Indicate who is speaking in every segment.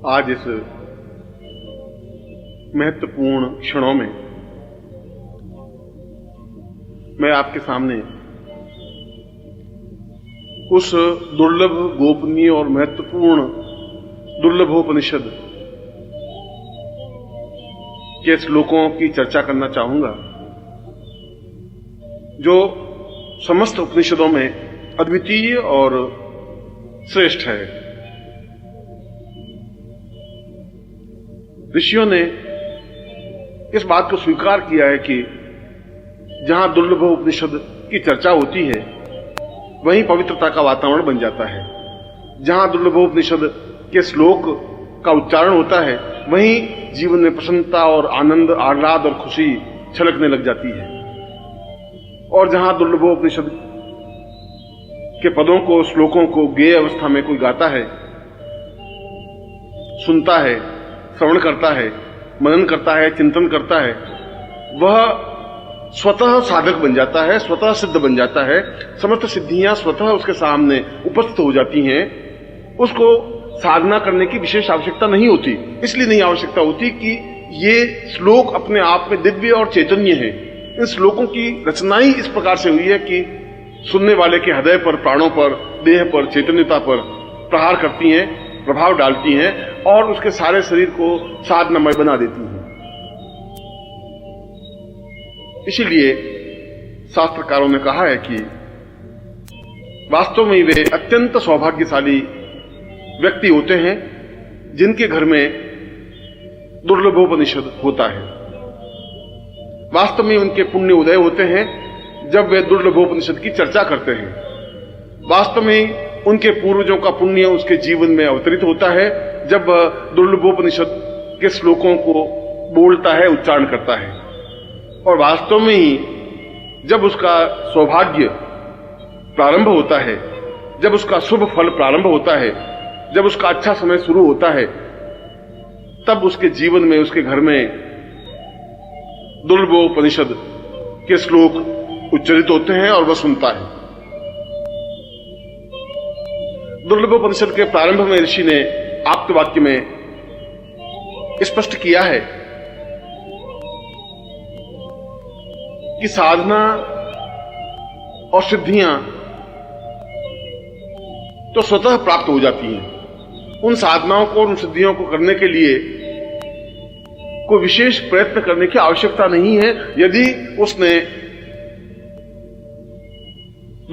Speaker 1: आज इस महत्वपूर्ण क्षणों में मैं आपके सामने उस दुर्लभ, गोपनीय और महत्वपूर्ण दुर्लभोपनिषद के श्लोकों की चर्चा करना चाहूंगा जो समस्त उपनिषदों में अद्वितीय और श्रेष्ठ है। ऋषियों ने इस बात को स्वीकार किया है कि जहां दुर्लभोपनिषद की चर्चा होती है वहीं पवित्रता का वातावरण बन जाता है। जहां दुर्लभोपनिषद के श्लोक का उच्चारण होता है वहीं जीवन में प्रसन्नता और आनंद, आह्लाद और खुशी छलकने लग जाती है। और जहां दुर्लभोपनिषद के पदों को, श्लोकों को गेय अवस्था में कोई गाता है, सुनता है, श्रवण करता है, मनन करता है, चिंतन करता है, वह स्वतः साधक बन जाता है, स्वतः सिद्ध बन जाता है। समस्त सिद्धियां स्वतः उसके सामने उपस्थित हो जाती हैं। उसको साधना करने की विशेष आवश्यकता नहीं होती। इसलिए नहीं आवश्यकता होती कि ये श्लोक अपने आप में दिव्य और चैतन्य है। इन श्लोकों की रचना ही इस प्रकार से हुई है कि सुनने वाले के हृदय पर, प्राणों पर, देह पर, चैतन्यता पर प्रहार करती हैं, प्रभाव डालती हैं और उसके सारे शरीर को साधनामय बना देती हैं। इसीलिए शास्त्रकारों ने कहा है कि वास्तव में वे अत्यंत सौभाग्यशाली व्यक्ति होते हैं जिनके घर में दुर्लभोपनिषद होता है। वास्तव में उनके पुण्य उदय होते हैं जब वे दुर्लभोपनिषद की चर्चा करते हैं। वास्तव में उनके पूर्वजों का पुण्य उसके जीवन में अवतरित होता है जब दुर्लभोपनिषद के श्लोकों को बोलता है, उच्चारण करता है। और वास्तव में ही जब उसका सौभाग्य प्रारंभ होता है, जब उसका शुभ फल प्रारंभ होता है, जब उसका अच्छा समय शुरू होता है, तब उसके जीवन में, उसके घर में दुर्लभोपनिषद के श्लोक उच्चरित होते हैं और वह सुनता है। दुर्लभोपनिषद के प्रारंभ में ऋषि ने आप्तवाक्य में स्पष्ट किया है कि साधना और सिद्धियां तो स्वतः प्राप्त हो जाती हैं। उन साधनाओं को और उन सिद्धियों को करने के लिए कोई विशेष प्रयत्न करने की आवश्यकता नहीं है यदि उसने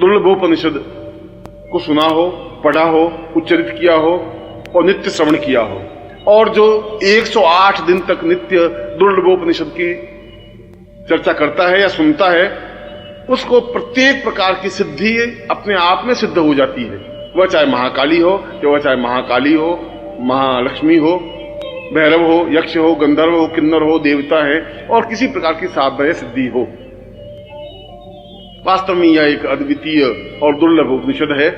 Speaker 1: दुर्लभोपनिषद को सुना हो, पढ़ा हो, उच्चरित किया हो और नित्य श्रवण किया हो। और जो 108 दिन तक नित्य दुर्लभोपनिषद की चर्चा करता है या सुनता है, उसको प्रत्येक प्रकार की सिद्धि अपने आप में सिद्ध हो जाती है। वह चाहे महाकाली हो, वह चाहे महाकाली हो, महालक्ष्मी हो, भैरव हो, यक्ष हो, गंधर्व हो, किन्नर हो, देवता है और किसी प्रकार की साधना या सिद्धि हो। वास्तव में यह एक अद्वितीय और दुर्लभ उपनिषद है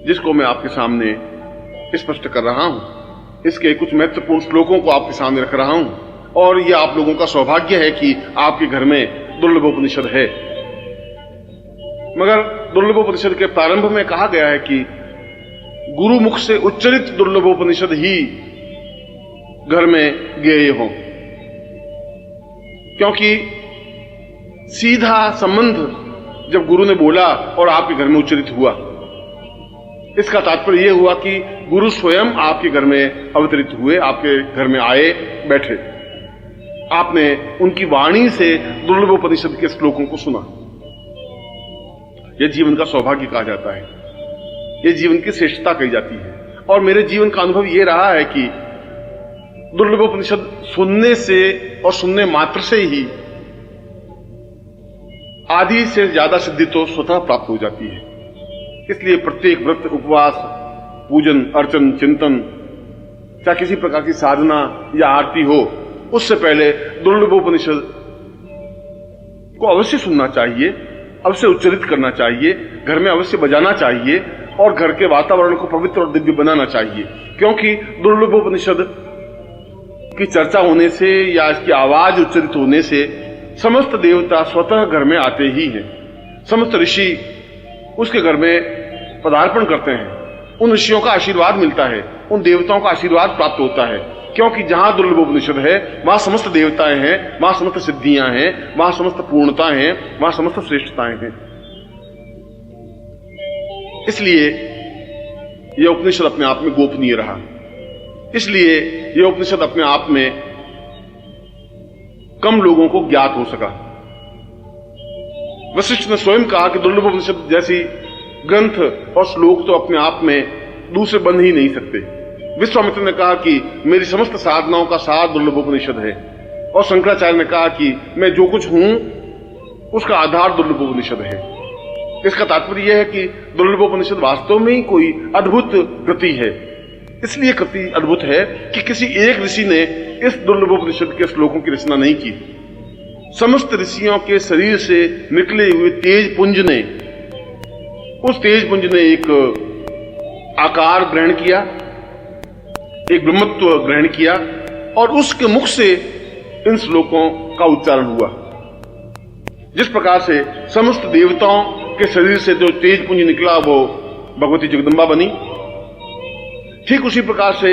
Speaker 1: जिसको मैं आपके सामने स्पष्ट कर रहा हूं। इसके कुछ महत्वपूर्ण श्लोकों को आपके सामने रख रहा हूं और यह आप लोगों का सौभाग्य है कि आपके घर में दुर्लभोपनिषद है। मगर दुर्लभोपनिषद के प्रारंभ में कहा गया है कि गुरु मुख से उच्चरित दुर्लभोपनिषद ही घर में गेय हो, क्योंकि सीधा संबंध जब गुरु ने बोला और आपके घर में उच्चरित हुआ, इसका तात्पर्य यह हुआ कि गुरु स्वयं आपके घर में अवतरित हुए, आपके घर में आए, बैठे। आपने उनकी वाणी से दुर्लभोपनिषद के श्लोकों को सुना। यह जीवन का सौभाग्य कहा जाता है, यह जीवन की श्रेष्ठता कही जाती है। और मेरे जीवन का अनुभव यह रहा है कि दुर्लभोपनिषद सुनने से और सुनने मात्र से ही आधी से ज्यादा सिद्धि तो स्वतः प्राप्त हो जाती है। इसलिए प्रत्येक व्रत, उपवास, पूजन, अर्चन, चिंतन, चाहे किसी प्रकार की साधना या आरती हो, उससे पहले दुर्लभोपनिषद को अवश्य सुनना चाहिए, अवश्य उच्चरित करना चाहिए, घर में अवश्य बजाना चाहिए और घर के वातावरण को पवित्र और दिव्य बनाना चाहिए। क्योंकि दुर्लभोपनिषद की चर्चा होने से या इसकी आवाज उच्चरित होने से समस्त देवता स्वतः घर में आते ही हैं। समस्त ऋषि उसके घर में पदार्पण करते हैं उन ऋषियों का आशीर्वाद मिलता है, उन देवताओं का आशीर्वाद प्राप्त होता है, क्योंकि जहां दुर्लभोपनिषद है वहां समस्त देवताएं हैं, वहां समस्त सिद्धियां हैं, वहां समस्त पूर्णता हैं, वहां समस्त श्रेष्ठताएं हैं। इसलिए यह उपनिषद अपने आप में गोपनीय रहा, इसलिए यह उपनिषद अपने आप में कम लोगों को ज्ञात हो सका। वशिष्ठ ने स्वयं कहा कि दुर्लभोपनिषद जैसी ग्रंथ और श्लोक तो अपने आप में दूसरे बन ही नहीं सकते। विश्वामित्र ने कहा कि मेरी समस्त साधनाओं का सार दुर्लभोपनिषद है, और शंकराचार्य ने कहा कि मैं जो कुछ हूं उसका आधार दुर्लभोपनिषद है। इसका तात्पर्य यह है कि दुर्लभोपनिषद वास्तव में ही कोई अद्भुत कृति है। इसलिए कृति अद्भुत है कि किसी एक ऋषि ने इस दुर्लभोपनिषद के श्लोकों की रचना नहीं की। समस्त ऋषियों के शरीर से निकले हुए तेज पुंज ने, उस तेज पुंज ने एक आकार ग्रहण किया, एक ब्रह्मत्व ग्रहण किया, और उसके मुख से इन श्लोकों का उच्चारण हुआ। जिस प्रकार से समस्त देवताओं के शरीर से जो तेज पुंज निकला वो भगवती जगदम्बा बनी, ठीक उसी प्रकार से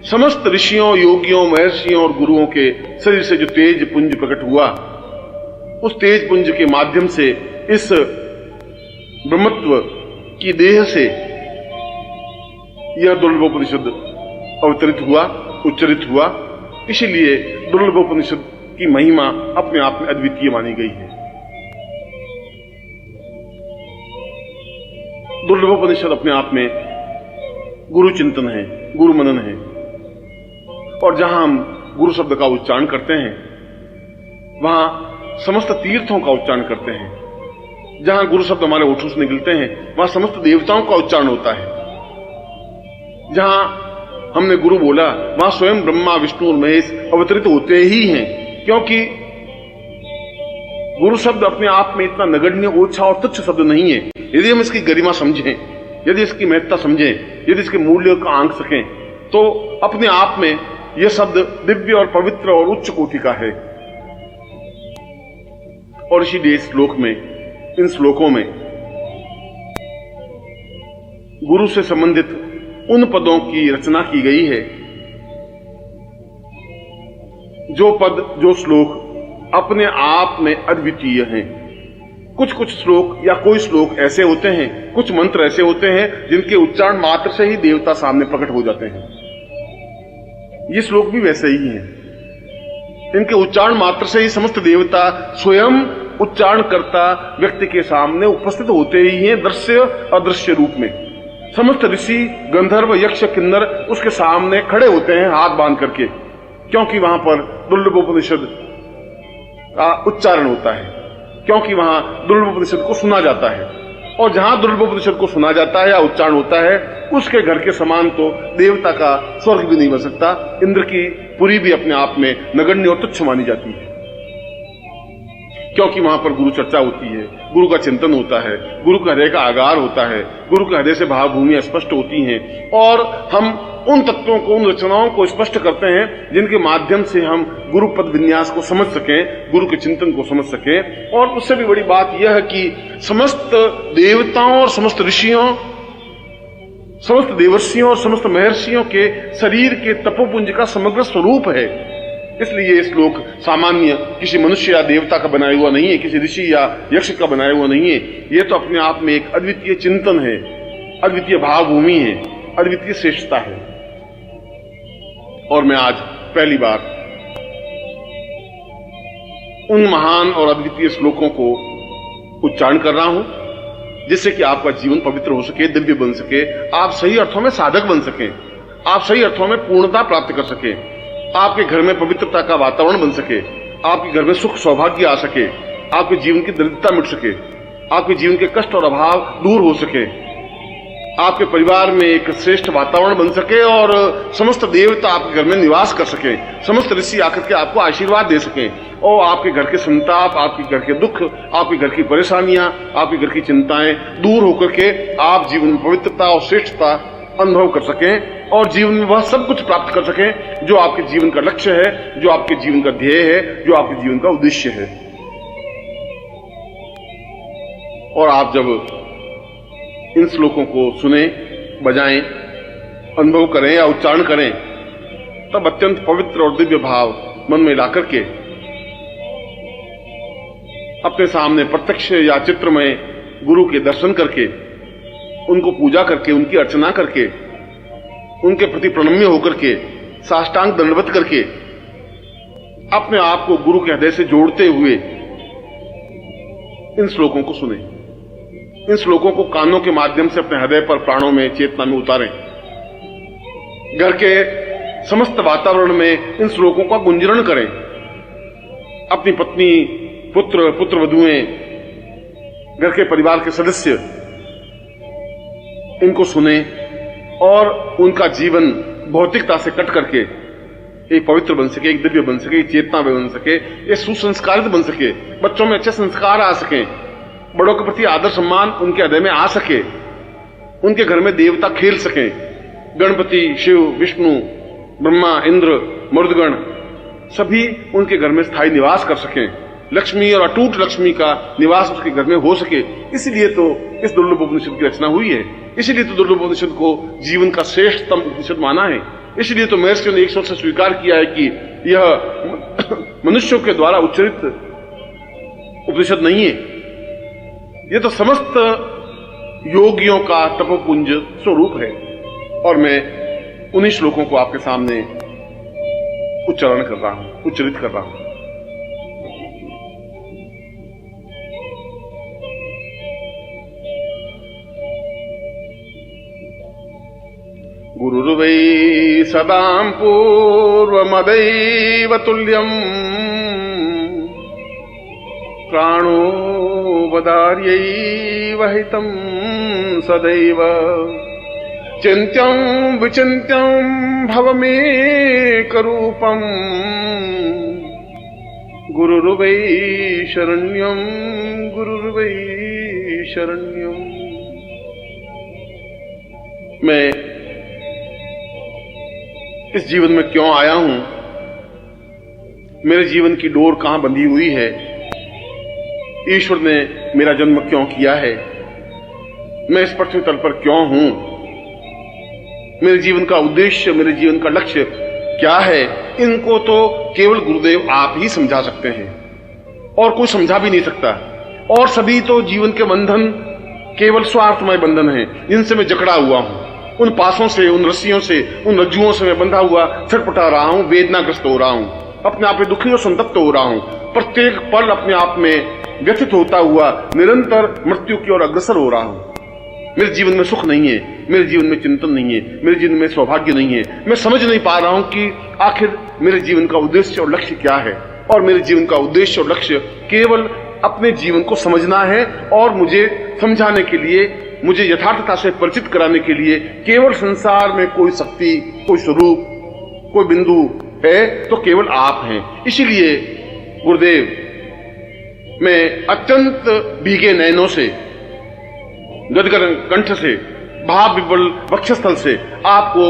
Speaker 1: समस्त ऋषियों, योगियों, महर्षियों और गुरुओं के शरीर से जो तेज पुंज प्रकट हुआ, उस तेज पुंज के माध्यम से इस ब्रह्मत्व की देह से यह दुर्लभोपनिषद अवतरित हुआ, उच्चरित हुआ। इसीलिए दुर्लभोपनिषद की महिमा अपने आप में अद्वितीय मानी गई है। दुर्लभोपनिषद अपने आप में गुरु चिंतन है, गुरु मनन है, और जहां हम गुरु शब्द का उच्चारण करते हैं वहां समस्त तीर्थों का उच्चारण करते हैं। जहां गुरु शब्द हमारे ओठों से निकलते हैं वहां समस्त देवताओं का उच्चारण होता है। जहां हमने गुरु बोला वहां स्वयं ब्रह्मा, विष्णु और महेश अवतरित होते ही हैं, क्योंकि गुरु शब्द अपने आप में इतना नगण्य, ओछा और तुच्छ शब्द नहीं है। यदि हम इसकी गरिमा समझें, यदि इसकी महत्ता समझें, यदि इसके मूल्य का आंक सकें, तो अपने आप में यह शब्द दिव्य और पवित्र और उच्च कोटि का है। और इसीलिए इस श्लोक में, इन श्लोकों में गुरु से संबंधित उन पदों की रचना की गई है जो पद, जो श्लोक अपने आप में अद्वितीय हैं। कुछ कुछ श्लोक या कोई श्लोक ऐसे होते हैं, कुछ मंत्र ऐसे होते हैं जिनके उच्चारण मात्र से ही देवता सामने प्रकट हो जाते हैं। ये श्लोक भी वैसे ही हैं। इनके उच्चारण मात्र से ही समस्त देवता स्वयं उच्चारण करता व्यक्ति के सामने उपस्थित होते ही हैं, दृश्य अदृश्य रूप में। समस्त ऋषि, गंधर्व, यक्ष, किन्नर उसके सामने खड़े होते हैं हाथ बांध करके, क्योंकि वहां पर दुर्लभोपनिषद का उच्चारण होता है, क्योंकि वहां दुर्लभोपनिषद को सुना जाता है। और जहां दुर्लभोपनिषद को सुना जाता है या उच्चारण होता है, उसके घर के समान तो देवता का स्वर्ग भी नहीं बन सकता। इंद्र की पुरी भी अपने आप में नगण्य और तुच्छ मानी जाती है, क्योंकि वहां पर गुरु चर्चा होती है, गुरु का चिंतन होता है, गुरु के हृदय का आगार होता है, गुरु के हृदय से भावभूमियां स्पष्ट होती हैं, और हम उन तत्वों को, उन रचनाओं को स्पष्ट करते हैं जिनके माध्यम से हम गुरु पद विन्यास को समझ सकें, गुरु के चिंतन को समझ सकें। और उससे भी बड़ी बात यह है कि समस्त देवताओं और समस्त ऋषियों, समस्त देवर्षियों और समस्त महर्षियों के शरीर के तपोपुंज का समग्र स्वरूप है। इसलिए ये श्लोक सामान्य किसी मनुष्य या देवता का बनाया हुआ नहीं है, किसी ऋषि या यक्ष का बनाया हुआ नहीं है। ये तो अपने आप में एक अद्वितीय चिंतन है, अद्वितीय भावभूमि है, अद्वितीय श्रेष्ठता है। और मैं आज पहली बार उन महान और अद्वितीय श्लोकों को उच्चारण कर रहा हूं, जिससे कि आपका जीवन पवित्र हो सके, दिव्य बन सके, आप सही अर्थों में साधक बन सकें, आप सही अर्थों में पूर्णता प्राप्त कर सकें, आपके घर में पवित्रता का वातावरण बन सके, आपके घर में सुख सौभाग्य आ सके, आपके जीवन की दरिद्रता मिट सके, आपके जीवन के कष्ट और अभाव दूर हो सके, आपके परिवार में एक श्रेष्ठ वातावरण बन सके और समस्त देवता आपके घर में निवास कर सके, समस्त ऋषि आकर के आपको आशीर्वाद दे सके, और आपके घर के संताप, आपके घर के दुख, आपके घर की परेशानियां, आपके घर की चिंताएं दूर होकर के आप जीवन में पवित्रता और श्रेष्ठता अनुभव कर सकें, और जीवन में वह सब कुछ प्राप्त कर सकें जो आपके जीवन का लक्ष्य है, जो आपके जीवन का ध्येय है, जो आपके जीवन का उद्देश्य है। और आप जब इन श्लोकों को सुने बजाएं, अनुभव करें या उच्चारण करें, तब अत्यंत पवित्र और दिव्य भाव मन में लाकर के अपने सामने प्रत्यक्ष या चित्रमय गुरु के दर्शन करके, उनको पूजा करके, उनकी अर्चना करके, उनके प्रति प्रणम्य होकर के, साष्टांग दंडवत करके अपने आप को गुरु के हृदय से जोड़ते हुए इन श्लोकों को सुने, इन श्लोकों को कानों के माध्यम से अपने हृदय पर, प्राणों में, चेतना में उतारें। घर के समस्त वातावरण में इन श्लोकों का गुंजरण करें। अपनी पत्नी, पुत्र, पुत्रवधुएं, घर के परिवार के सदस्य इनको सुने और उनका जीवन भौतिकता से कट करके एक पवित्र बन सके, एक दिव्य बन सके, एक चेतना में बन सके, एक सुसंस्कारित बन सके, बच्चों में अच्छे संस्कार आ सके, बड़ों के प्रति आदर सम्मान उनके हृदय में आ सके, उनके घर में देवता खेल सके, गणपति, शिव, विष्णु, ब्रह्मा, इंद्र, मरुदगण सभी उनके घर में स्थायी निवास कर सकें, लक्ष्मी और अटूट लक्ष्मी का निवास उसके घर में हो सके। इसलिए तो इस दुर्लभ उपनिषद की रचना हुई है, इसलिए तो दुर्लभ उपनिषद को जीवन का श्रेष्ठतम उपनिषद माना है, इसलिए तो महर्षियों ने एक स्वर से स्वीकार किया है कि यह मनुष्यों के द्वारा उच्चरित उपनिषद नहीं है, यह तो समस्त योगियों का तपोपुंज स्वरूप है। और मैं उन्हीं श्लोकों को आपके सामने उच्चारण कर रहा हूं, उच्चरित कर रहा हूं। गुरुर्वै सदां पूर्वमदैव तुल्यम् प्राणो वदार्यैव हितं सदैव चिन्त्यं विचिन्त्यं भवमेकरूपम् गुरुर्वै शरण्यं गुरुर्वै शरण्यम्। मैं इस जीवन में क्यों आया हूं, मेरे जीवन की डोर कहां बंधी हुई है, ईश्वर ने मेरा जन्म क्यों किया है, मैं इस पृथ्वी तल पर क्यों हूं, मेरे जीवन का उद्देश्य, मेरे जीवन का लक्ष्य क्या है, इनको तो केवल गुरुदेव आप ही समझा सकते हैं और कोई समझा भी नहीं सकता। और सभी तो जीवन के बंधन केवल स्वार्थमय बंधन हैं जिनसे मैं जकड़ा हुआ हूं, उन पासों से, उन रस्सियों से, उन रज्जुओं से मैं बंधा हुआ छटपटा रहा हूं, वेदनाग्रस्त हो रहा हूं, अपने आप में दुखी और संतप्त हो रहा हूं, प्रत्येक पल अपने आप में व्यथित होता हुआ निरंतर मृत्यु की ओर अग्रसर हो रहा हूं। मेरे जीवन में सुख नहीं है, मेरे जीवन में चिंतन नहीं है, मेरे जीवन में सौभाग्य नहीं है। मैं समझ नहीं पा रहा हूं कि आखिर मेरे जीवन का उद्देश्य और लक्ष्य क्या है। और मेरे जीवन का उद्देश्य और लक्ष्य केवल अपने जीवन को समझना है और मुझे समझाने के लिए, मुझे यथार्थता से परिचित कराने के लिए केवल संसार में कोई शक्ति, कोई स्वरूप, कोई बिंदु है तो केवल आप हैं। इसीलिए गुरुदेव, मैं अत्यंत भीगे नयनों से, गदगद कंठ से, भाव विवल वक्षस्थल से आपको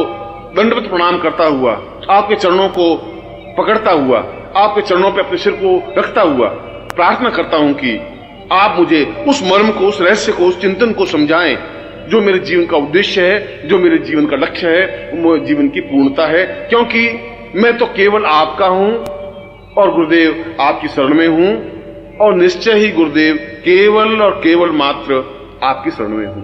Speaker 1: दंडवत प्रणाम करता हुआ, आपके चरणों को पकड़ता हुआ, आपके चरणों पे अपने सिर को रखता हुआ प्रार्थना करता हूं कि आप मुझे उस मर्म को, उस रहस्य को, उस चिंतन को समझाएं जो मेरे जीवन का उद्देश्य है, जो मेरे जीवन का लक्ष्य है, वो जीवन की पूर्णता है। क्योंकि मैं तो केवल आपका हूं और गुरुदेव आपकी शरण में हूं, और निश्चय ही गुरुदेव केवल और केवल मात्र आपकी शरण में हूं।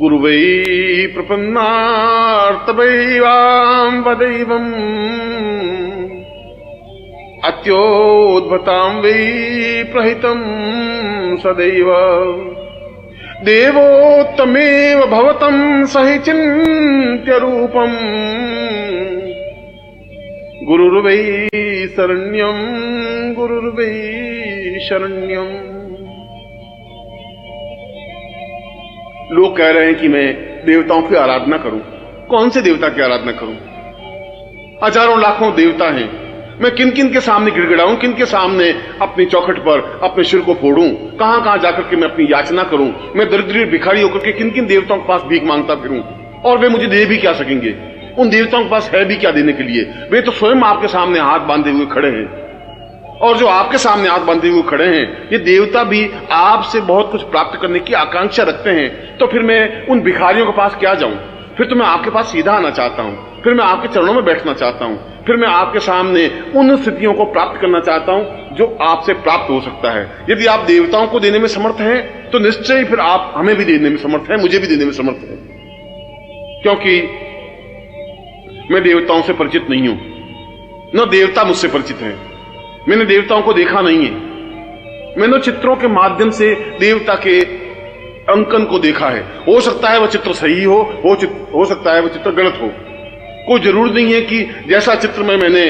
Speaker 1: गुरुवै प्रपन्नार्तवैवां वदैवम् अत्योद्भतां वै प्रहितं सदैव देवोत्तमेव भवतं सहि चिन्त्य रूपम् गुरुर्वै शरण्यं गुरुर्वै शरण्यम्। लोग कह रहे हैं कि मैं देवताओं की आराधना करूं। कौन से देवता की आराधना करूं? हजारों लाखों देवता हैं। मैं किन किन के सामने गिड़गिड़ाऊं, किन के सामने अपनी चौखट पर अपने सिर को फोड़ूं, कहां कहां जाकर के मैं अपनी याचना करूं? मैं दरिद्र भिखारी होकर के किन किन देवताओं के पास भीख मांगता फिरूं? और वे मुझे दे भी क्या सकेंगे? उन देवताओं के पास है भी क्या देने के लिए? वे तो स्वयं आपके सामने हाथ बांधे हुए खड़े हैं और जो आपके सामने आंख बांधे हुए खड़े हैं, ये देवता भी आपसे बहुत कुछ प्राप्त करने की आकांक्षा रखते हैं। तो फिर मैं उन भिखारियों के पास क्या जाऊं? फिर तो मैं आपके पास सीधा आना चाहता हूं, फिर मैं आपके चरणों में बैठना चाहता हूं, फिर मैं आपके सामने उन स्थितियों को प्राप्त करना चाहता हूं जो आपसे प्राप्त हो सकता है। यदि आप देवताओं को देने में समर्थ हैं तो निश्चय ही फिर आप हमें भी देने में समर्थ हैं, मुझे भी देने में समर्थ हैं, क्योंकि मैं देवताओं से परिचित नहीं हूं, न देवता मुझसे परिचित हैं। मैंने देवताओं को देखा नहीं है, मैंने चित्रों के माध्यम से देवता के अंकन को देखा है। हो सकता है वह चित्र सही हो सकता है वह चित्र गलत हो। कोई जरूर नहीं है कि जैसा चित्र में मैंने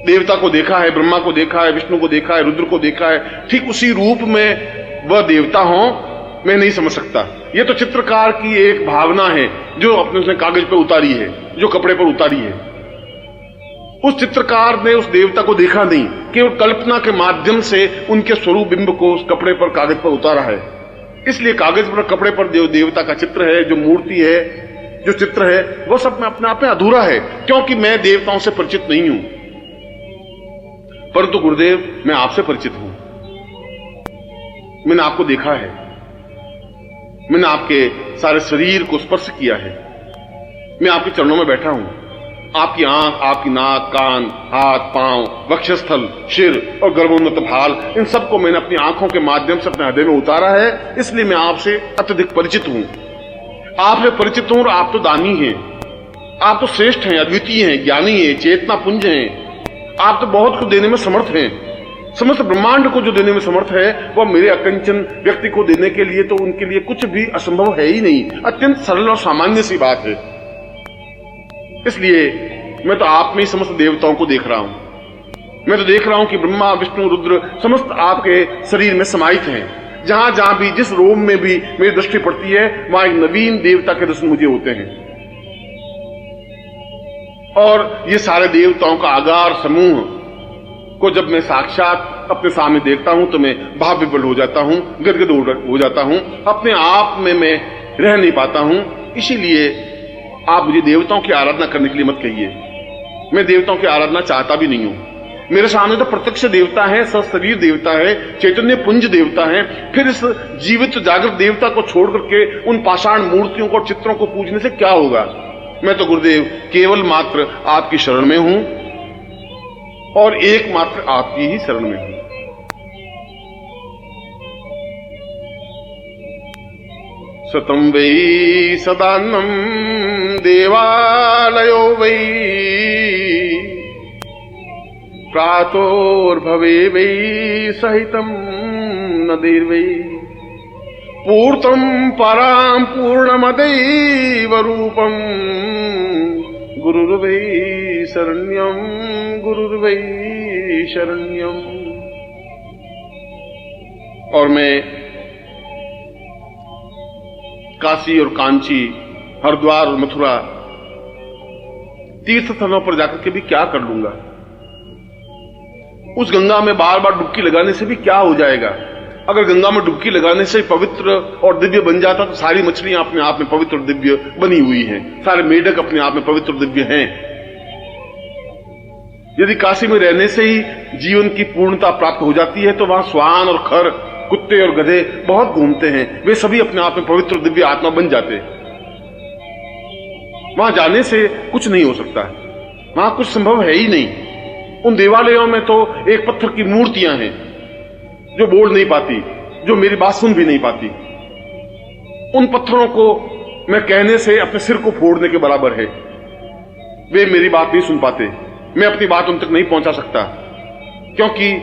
Speaker 1: देवता को देखा है, ब्रह्मा को देखा है, विष्णु को देखा है, रुद्र को देखा है, ठीक उसी रूप में वह देवता हो, मैं नहीं समझ सकता। यह तो चित्रकार की एक भावना है जो अपने उसने कागज पर उतारी है, जो कपड़े पर उतारी है। उस चित्रकार ने उस देवता को देखा नहीं, केवल कल्पना के माध्यम से उनके स्वरूप बिंब को उस कपड़े पर, कागज पर उतारा है। इसलिए कागज पर, कपड़े पर जो देवता का चित्र है, जो मूर्ति है, जो चित्र है, वह सब में अपने आप में अधूरा है, क्योंकि मैं देवताओं से परिचित नहीं हूं। परंतु गुरुदेव, मैं आपसे परिचित हूं। मैंने आपको देखा है, मैंने आपके सारे शरीर को स्पर्श किया है, मैं आपके चरणों में बैठा हूं। आपकी आंख, आपकी नाक, कान, हाथ, पांव, वक्षस्थल, सिर और गर्भोन्नत भाल, इन सबको मैंने अपनी आंखों के माध्यम से अपने हृदय में उतारा है। इसलिए मैं आपसे अत्यधिक परिचित हूं। आपसे परिचित हूं और आप तो दानी हैं, आप तो श्रेष्ठ हैं, अद्वितीय हैं, ज्ञानी हैं, चेतना पुंज हैं। आप तो बहुत कुछ देने में समर्थ हैं। समस्त ब्रह्मांड को जो देने में समर्थ है, वह मेरे अकंचन व्यक्ति को देने के लिए तो उनके लिए कुछ भी असंभव है ही नहीं। अत्यंत सरल और सामान्य सी बात है। इसलिए मैं तो आप में ही समस्त देवताओं को देख रहा हूं। मैं तो देख रहा हूं कि ब्रह्मा, विष्णु, रुद्र समस्त आपके शरीर में समाहित हैं। जहां जहां भी, जिस रोम में भी मेरी दृष्टि पड़ती है, वहां एक नवीन देवता के दर्शन मुझे होते हैं। और ये सारे देवताओं का आगार समूह को जब मैं साक्षात अपने सामने देखता हूं तो मैं भाव विवल हो जाता हूं, गदगद हो जाता हूं, अपने आप में मैं रह नहीं पाता हूं। इसीलिए आप मुझे देवताओं की आराधना करने के लिए मत कहिए। मैं देवताओं की आराधना चाहता भी नहीं हूं। मेरे सामने तो प्रत्यक्ष देवता है, सशरीर देवता है, चैतन्य पुंज देवता है। फिर इस जीवित जागृत देवता को छोड़ करके उन पाषाण मूर्तियों को और चित्रों को पूजने से क्या होगा? मैं तो गुरुदेव केवल मात्र आपकी शरण में हूं और एकमात्र आपकी ही शरण में हूं। सतं वै सदान्नं देवालयो वै प्रातोर्भवे वै सहितं नदीर्वै पूर्तं परां पूर्णमदैव रूपं गुरुर्वै शरण्यं गुरुर्वै शरण्यं। और मैं काशी और कांची, हरिद्वार और मथुरा तीर्थ स्थलों पर जाकर के भी क्या कर लूंगा? उस गंगा में बार बार डुबकी लगाने से भी क्या हो जाएगा? अगर गंगा में डुबकी लगाने से पवित्र और दिव्य बन जाता तो सारी मछलियां अपने आप में पवित्र और दिव्य बनी हुई हैं, सारे मेढक अपने आप में पवित्र और दिव्य हैं। यदि काशी में रहने से ही जीवन की पूर्णता प्राप्त हो जाती है तो वहां श्वान और खर, कुत्ते और गधे बहुत घूमते हैं, वे सभी अपने आप में पवित्र दिव्य आत्मा बन जाते हैं। वहां जाने से कुछ नहीं हो सकता, वहां कुछ संभव है ही नहीं। उन देवालयों में तो एक पत्थर की मूर्तियां हैं जो बोल नहीं पाती, जो मेरी बात सुन भी नहीं पाती। उन पत्थरों को मैं कहने से अपने सिर को फोड़ने के बराबर है। वे मेरी बात नहीं सुन पाते, मैं अपनी बात उन तक नहीं पहुंचा सकता, क्योंकि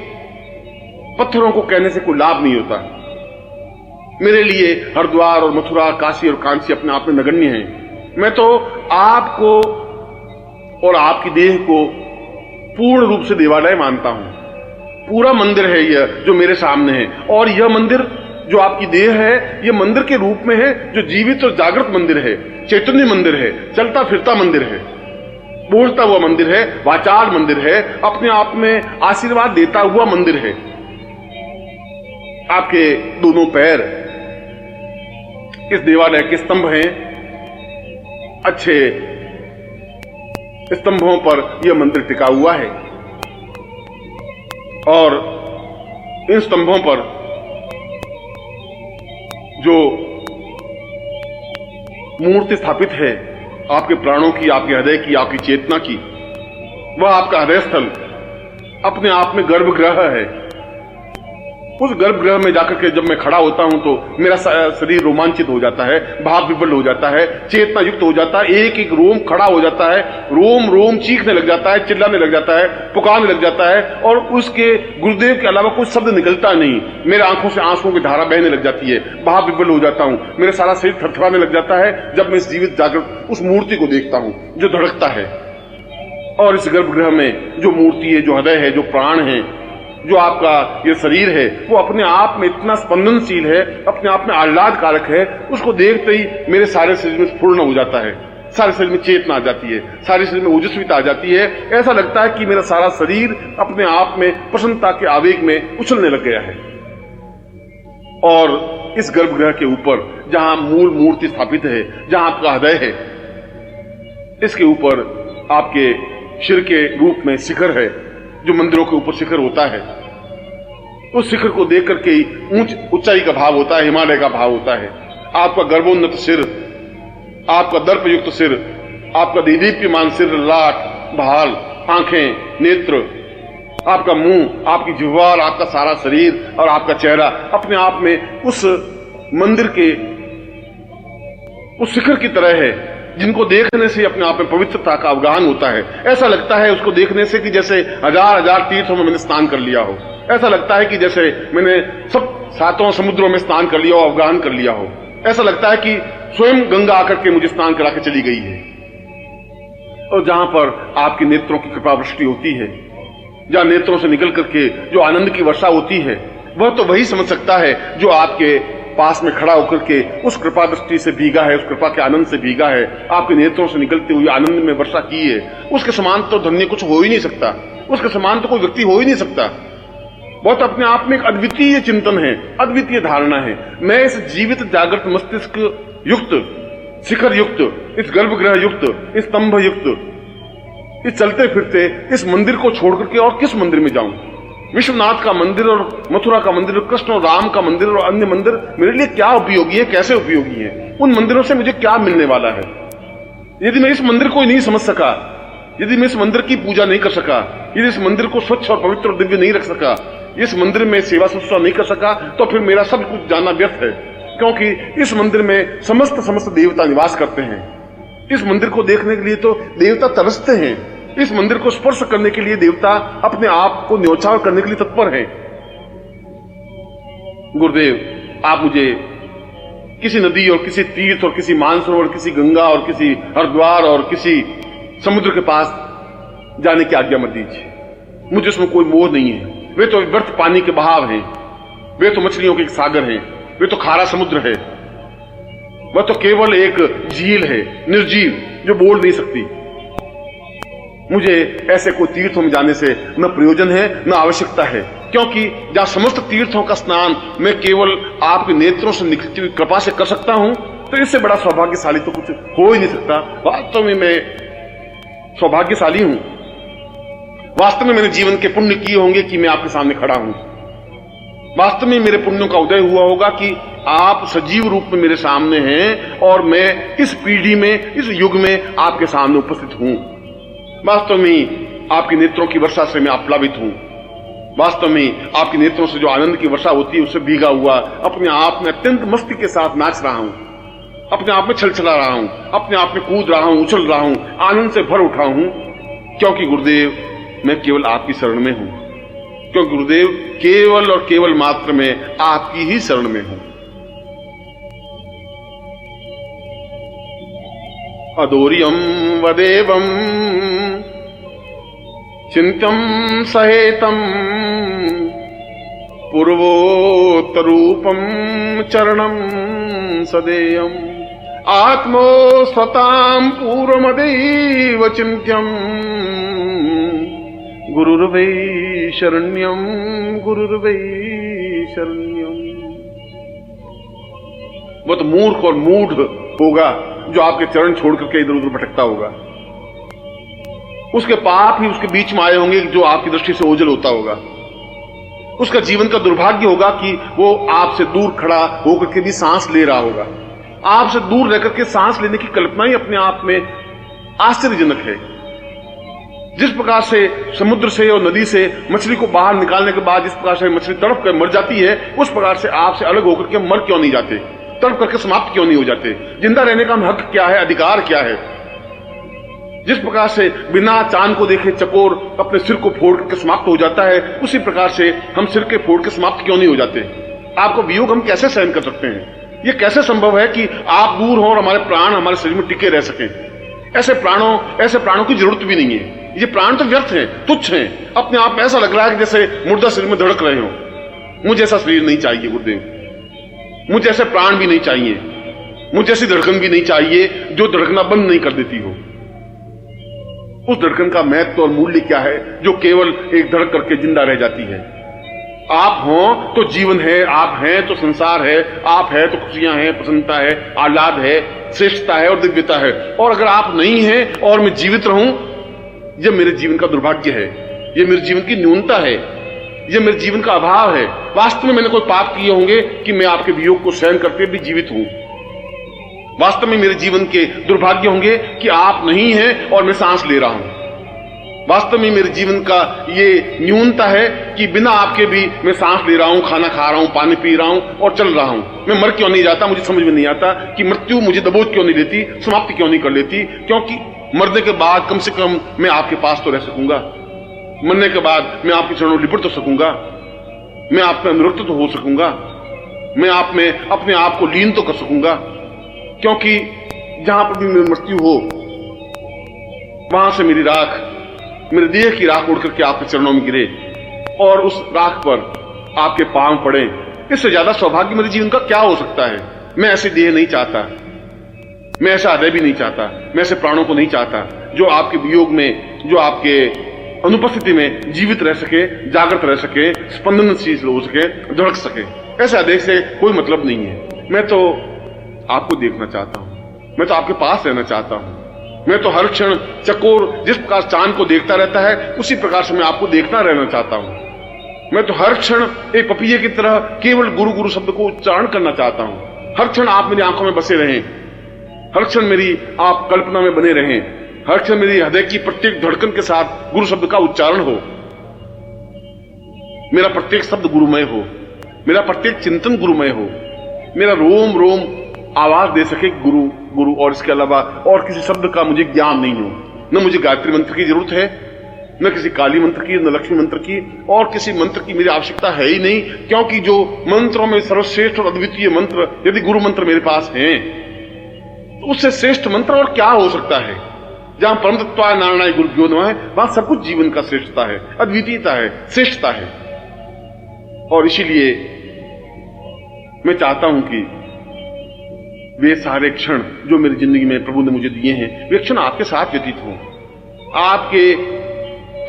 Speaker 1: पत्थरों को कहने से कोई लाभ नहीं होता। मेरे लिए हरिद्वार और मथुरा, काशी और कांची अपने आप में नगण्य हैं। मैं तो आपको और आपकी देह को पूर्ण रूप से देवालय मानता हूं। पूरा मंदिर है यह जो मेरे सामने है, और यह मंदिर जो आपकी देह है, यह मंदिर के रूप में है, जो जीवित और जागृत मंदिर है, चैतन्य मंदिर है, चलता फिरता मंदिर है, बोलता हुआ मंदिर है, वाचाल मंदिर है, अपने आप में आशीर्वाद देता हुआ मंदिर है। आपके दोनों पैर इस देवालय के स्तंभ हैं। अच्छे स्तंभों पर यह मंदिर टिका हुआ है। और इन स्तंभों पर जो मूर्ति स्थापित है आपके प्राणों की, आपके हृदय की, आपकी चेतना की, वह आपका हृदय स्थल अपने आप में गर्भगृह है। उस गर्भगृह में जाकर के जब मैं खड़ा होता हूं तो मेरा शरीर रोमांचित हो जाता है, भाव विभल हो जाता है, चेतना युक्त हो जाता है, एक एक रोम खड़ा हो जाता है, रोम रोम चीखने लग जाता है, चिल्लाने लग जाता है, पुकारने लग जाता है, और उसके गुरुदेव के अलावा कोई शब्द निकलता नहीं। मेरे आंखों से आंसुओं की धारा बहने लग जाती है, भाव विभल हो जाता हूं, मेरा सारा शरीर थरथराने लग जाता है जब मैं इस जीवित जागृत उस मूर्ति को देखता हूं जो धड़कता है। और इस गर्भगृह में जो मूर्ति है, जो हृदय है, जो प्राण है, जो आपका ये शरीर है, वो अपने आप में इतना स्पंदनशील है, अपने आप में आह्लादकारक है, उसको देखते ही मेरे सारे शरीर में स्फुरण हो जाता है, सारे शरीर में चेतना आ जाती है, सारे शरीर में ओजस्विता आ जाती है। ऐसा लगता है कि मेरा सारा शरीर अपने आप में प्रसन्नता के आवेग में उछलने लग गया है। और इस गर्भगृह के ऊपर जहां मूल मूर्ति स्थापित है, जहां आपका हृदय है, इसके ऊपर आपके शिर के रूप में शिखर है, जो मंदिरों के ऊपर शिखर होता है। उस शिखर को देख करके ही ऊंचाई का भाव होता है, हिमालय का भाव होता है। आपका गर्भोन्नत सिर, आपका दर्पयुक्त सिर, आपका दीदीप्यमान सिर, लाट, भाल, आंखें, नेत्र, आपका मुंह, आपकी जिह्वा, आपका सारा शरीर और आपका चेहरा अपने आप में उस मंदिर के उस शिखर की तरह है, जिनको देखने से अपने आप में पवित्रता का अवगाहन होता है। ऐसा लगता है उसको देखने से कि जैसे हजार हजार तीर्थों में मैंने स्नान कर लिया हो। ऐसा लगता है कि जैसे मैंने सब सातों समुद्रों में स्नान कर लिया हो, अवगाहन कर लिया हो। ऐसा लगता है कि स्वयं गंगा आकर के मुझे स्नान करा के चली गई है। और जहां पर आपके नेत्रों की कृपा वृष्टि होती है, जहां नेत्रों से निकल करके जो आनंद की वर्षा होती है, वह तो वही समझ सकता है जो आपके पास में खड़ा होकर के उस कृपा दृष्टि से भीगा है, उस कृपा के आनंद से भीगा है, आपके नेत्रों से निकलते हुए आनंद में वर्षा की है। उसके समान तो धन्य कुछ हो ही नहीं सकता, उसके समान तो कोई व्यक्ति हो ही नहीं सकता। बहुत अपने आप में एक अद्वितीय चिंतन है, अद्वितीय धारणा है। मैं इस जीवित जागृत मस्तिष्क युक्त, शिखर युक्त, इस गर्भगृह युक्त, इस स्तंभ युक्त, इस चलते फिरते इस मंदिर को छोड़ करके और किस मंदिर में जाऊं? विश्वनाथ का मंदिर और मथुरा का मंदिर, कृष्ण और राम का मंदिर और अन्य मंदिर मेरे लिए क्या उपयोगी है, कैसे उपयोगी है? उन मंदिरों से मुझे क्या मिलने वाला है? यदि मैं इस मंदिर को नहीं समझ सका, यदि मैं इस मंदिर की पूजा नहीं कर सका, यदि इस मंदिर को स्वच्छ और पवित्र और दिव्य नहीं रख सका, इस मंदिर में सेवा शुश्रूषा नहीं कर सका, तो फिर मेरा सब कुछ जाना व्यर्थ है। क्योंकि इस मंदिर में समस्त देवता निवास करते हैं। इस मंदिर को देखने के लिए तो देवता तरसते हैं, इस मंदिर को स्पर्श करने के लिए देवता अपने आप को न्योछावर करने के लिए तत्पर हैं। गुरुदेव, आप मुझे किसी नदी और किसी तीर्थ और किसी मानसरोवर, किसी गंगा और किसी हरिद्वार और किसी समुद्र के पास जाने की आज्ञा मत दीजिए। मुझे उसमें कोई मोह नहीं है। वे तो व्यर्थ पानी के बहाव हैं, वे तो मछलियों के एक सागर हैं, वे तो खारा समुद्र है, वह तो केवल एक झील है, निर्जीव, जो बोल नहीं सकती। मुझे ऐसे कोई तीर्थों में जाने से न प्रयोजन है, न आवश्यकता है, क्योंकि जहां समस्त तीर्थों का स्नान मैं केवल आपके नेत्रों से निकलती हुई कृपा से कर सकता हूं, तो इससे बड़ा सौभाग्यशाली तो कुछ हो ही नहीं सकता। वास्तव में मैं सौभाग्यशाली हूं। वास्तव में मैंने जीवन के पुण्य किए होंगे कि मैं आपके सामने खड़ा हूं। वास्तव में मेरे पुण्यों का उदय हुआ होगा कि आप सजीव रूप में मेरे सामने हैं और मैं इस पीढ़ी में, इस युग में आपके सामने उपस्थित हूं। वास्तव में आपके नेत्रों की वर्षा से मैं आप्लावित हूं। वास्तव में आपके नेत्रों से जो आनंद की वर्षा होती है उससे भीगा हुआ अपने आप में अत्यंत मस्ती के साथ नाच रहा हूं, अपने आप में छलछला रहा हूं, अपने आप में कूद रहा हूं, उछल रहा हूं, आनंद से भर उठा हूं, क्योंकि गुरुदेव मैं केवल आपकी शरण में हूं। क्योंकि गुरुदेव केवल और केवल मात्र मैं आपकी ही शरण में हूं। अदोर्यम वदेवम चिंत्यम सहेतम पूर्वोत्तरूपम चरणम सदेयम आत्मो स्वताम पूर्वमदेव चिंत्यम गुरुर्वै शरण्यम गुरुर्वै शरण्यम। वो तो मूर्ख और मूढ़ होगा जो आपके चरण छोड़ करके इधर उधर भटकता होगा। उसके पाप ही उसके बीच में आए होंगे जो आपकी दृष्टि से ओझल होता होगा। उसका जीवन का दुर्भाग्य होगा कि वो आपसे दूर खड़ा होकर के भी सांस ले रहा होगा। आपसे दूर रहकर के सांस लेने की कल्पना ही अपने आप में आश्चर्यजनक है। जिस प्रकार से समुद्र से और नदी से मछली को बाहर निकालने के बाद जिस प्रकार से मछली तड़प कर मर जाती है, उस प्रकार से आपसे अलग होकर के मर क्यों नहीं जाते, तड़प करके समाप्त क्यों नहीं हो जाते? जिंदा रहने का हक क्या है, अधिकार क्या है? जिस प्रकार से बिना चांद को देखे चकोर अपने सिर को फोड़ करके समाप्त हो जाता है, उसी प्रकार से हम सिर के फोड़ के समाप्त क्यों नहीं हो जाते? आपको वियोग हम कैसे सहन कर सकते हैं? यह कैसे संभव है कि आप दूर हो और हमारे प्राण हमारे शरीर में टिके रह सकें? ऐसे प्राणों की जरूरत भी नहीं है। ये प्राण तो व्यर्थ हैं, तुच्छ हैं। अपने आप में ऐसा लग रहा है कि जैसे मुर्दा शरीर में धड़क रहे हो। मुझे ऐसा शरीर नहीं चाहिए गुरुदेव, मुझे ऐसे प्राण भी नहीं चाहिए, मुझे ऐसी धड़कन भी नहीं चाहिए जो धड़कना बंद नहीं कर देती हो। उस धड़कन का महत्व और मूल्य क्या है जो केवल एक धड़क करके जिंदा रह जाती है? आप हो तो जीवन है, आप हैं तो संसार है, आप है तो खुशियां हैं, प्रसन्नता है, आह्लाद है, श्रेष्ठता है और दिव्यता है। और अगर आप नहीं हैं और मैं जीवित रहूं, यह मेरे जीवन का दुर्भाग्य है, यह मेरे जीवन की न्यूनता है, यह मेरे जीवन का अभाव है। वास्तव में मैंने कोई पाप किए होंगे कि मैं आपके वियोग को सहन करते भी जीवित हूं। वास्तव में मेरे जीवन के दुर्भाग्य होंगे कि आप नहीं हैं और मैं सांस ले रहा हूं। वास्तव में मेरे जीवन का ये न्यूनता है कि बिना आपके भी मैं सांस ले रहा हूं, खाना खा रहा हूं, पानी पी रहा हूं और चल रहा हूं। मैं मर क्यों नहीं जाता? मुझे समझ में नहीं आता कि मृत्यु मुझे दबोच क्यों नहीं लेती, समाप्ति क्यों नहीं कर लेती? क्योंकि मरने के बाद कम से कम मैं आपके पास तो रह सकूंगा, मरने के बाद मैं आपके चरणों लिपट तो सकूंगा, मैं आप में अनुरक्त तो हो सकूंगा, मैं आप में अपने आप को लीन तो कर सकूंगा। क्योंकि जहां पर भी मेरी मृत्यु हो, वहां से मेरी राख, मेरे देह की राख उड़ करके आपके चरणों में गिरे और उस राख पर आपके पांव पड़े। इससे ज्यादा सौभाग्य मेरे जीवन का क्या हो सकता है? मैं ऐसे देह नहीं चाहता, मैं ऐसा हृदय भी नहीं चाहता, मैं ऐसे प्राणों को नहीं चाहता जो आपके वियोग में, जो आपके अनुपस्थिति में जीवित रह सके, जागृत रह सके, स्पंदनशील हो सके, धड़क सके। ऐसे आदेश से कोई मतलब नहीं है। मैं तो आपको देखना चाहता हूं, मैं तो आपके पास रहना चाहता हूं। मैं तो हर क्षण चकोर जिस प्रकार चांद को देखता रहता है, उसी प्रकार से मैं आपको देखता रहना चाहता हूं। मैं तो हर क्षण एक पपीहे की तरह केवल गुरु गुरु शब्द को उच्चारण करना चाहता हूं। हर क्षण आप मेरी आंखों में बसे रहें, हर क्षण मेरी आप कल्पना में बने रहें, हर क्षण मेरी हृदय की प्रत्येक धड़कन के साथ गुरु शब्द का उच्चारण हो, मेरा प्रत्येक शब्द गुरुमय हो, मेरा प्रत्येक चिंतन गुरुमय हो, मेरा रोम रोम आवाज दे सके गुरु गुरु, और इसके अलावा और किसी शब्द का मुझे ज्ञान नहीं हो। न मुझे गायत्री मंत्र की जरूरत है, न किसी काली मंत्र की, न लक्ष्मी मंत्र की, और किसी मंत्र की मेरी आवश्यकता है ही नहीं। क्योंकि जो मंत्रों में सर्वश्रेष्ठ और अद्वितीय मंत्र यदि गुरु मंत्र मेरे पास हैं, तो उससे श्रेष्ठ मंत्र और क्या हो सकता है? जहां परम तत्वाय नारायणाय गुरुभ्यो नमः, वहां सब कुछ जीवन का श्रेष्ठता है, अद्वितीयता है, श्रेष्ठता है। और इसीलिए मैं चाहता हूं कि वे सारे क्षण जो मेरी जिंदगी में प्रभु ने मुझे दिए हैं, वे क्षण आपके साथ व्यतीत हों,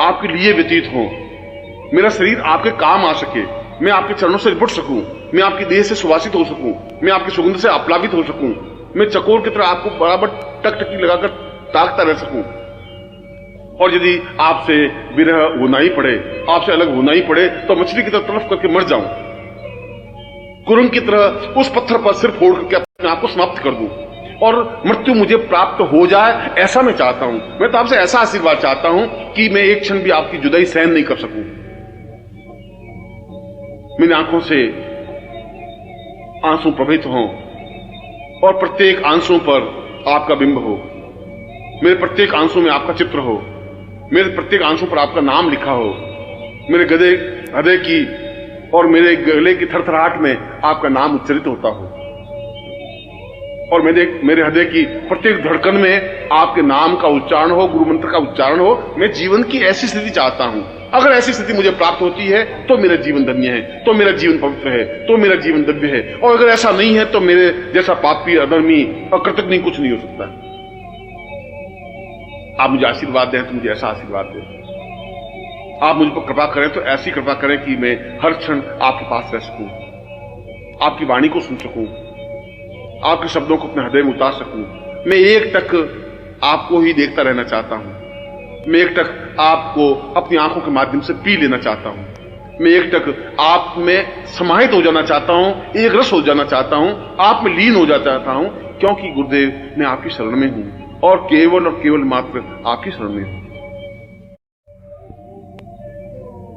Speaker 1: आपके लिए व्यतीत हों। मेरा शरीर आपके काम आ सके, मैं आपके चरणों से लिपट सकूं, मैं आपकी देह से सुवासित हो सकूं, मैं आपकी सुगंध से आप्लावित हो सकूं, मैं चकोर की तरह आपको बराबर टकटकी लगाकर ताकता रह सकूं। और यदि आपसे विरह होना ही पड़े, आपसे अलग होना ही पड़े, तो मछली की तरह तड़फ करके मर जाऊं, कुरंग की तरह उस पत्थर पर सिर फोड़ करके अपने आप को समाप्त कर दूं और मृत्यु मुझे प्राप्त हो जाए, ऐसा मैं चाहता हूं। मैं तो आपसे ऐसा आशीर्वाद चाहता हूं कि मैं एक क्षण भी आपकी जुदाई सहन नहीं कर सकूं। मेरी आंखों से आंसू प्रवाहित हों और प्रत्येक आंसू पर आपका बिंब हो, मेरे प्रत्येक आंसू में आपका चित्र हो, मेरे प्रत्येक आंसू पर आपका नाम लिखा हो, मेरे हृदय की और मेरे गले की थरथराहट में आपका नाम उच्चरित होता हो, और मेरे हृदय की प्रत्येक धड़कन में आपके नाम का उच्चारण हो, गुरु मंत्र का उच्चारण हो। मैं जीवन की ऐसी स्थिति चाहता हूं। अगर ऐसी स्थिति मुझे प्राप्त होती है तो मेरा जीवन धन्य है, तो मेरा जीवन पवित्र है, तो मेरा जीवन दिव्य है। और अगर ऐसा नहीं है तो मेरे जैसा पापी, अधर्मी और कृतज्ञ कुछ नहीं हो सकता। आप मुझे आशीर्वाद दें तो मुझे ऐसा आशीर्वाद दें, आप मुझ पर कृपा करें तो ऐसी कृपा करें कि मैं हर क्षण आपके पास रह सकूं, आपकी वाणी को सुन सकूं, आपके शब्दों को अपने हृदय में उतार सकूं। मैं एक टक आपको ही देखता रहना चाहता हूं, मैं एक टक आपको अपनी आंखों के माध्यम से पी लेना चाहता हूं, मैं एकटक आप में समाहित हो जाना चाहता हूं, एक रस हो जाना चाहता हूं, आप में लीन हो जाना चाहता हूं, क्योंकि गुरुदेव मैं आपकी शरण में हूं और केवल मात्र आपकी शरण में हूं।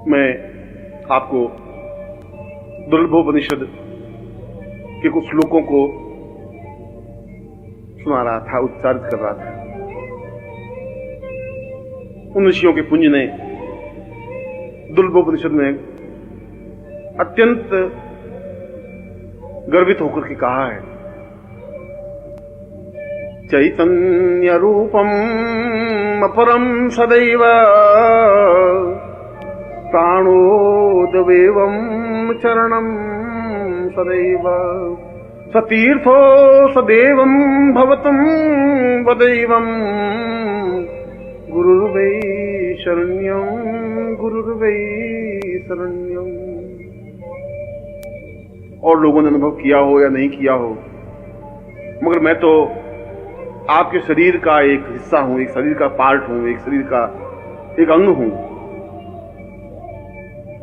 Speaker 1: मैं आपको दुर्लभोपनिषद के कुछ श्लोकों को सुना रहा था, उच्चारित कर रहा था। उन ऋषियों के पुंज ने दुर्लभोपनिषद में अत्यंत गर्वित होकर के कहा है, चैतन्य रूपम अपरम सदैव प्राणोदवेवं चरणं सदैव सतीर्थो सदेवं भवतं वदैवं गुरुर्वै शरण्यं गुरुर्वै शरण्यं। और लोगों ने अनुभव किया हो या नहीं किया हो, मगर मैं तो आपके शरीर का एक हिस्सा हूं, एक शरीर का पार्ट हूं, एक शरीर का एक अंग हूं।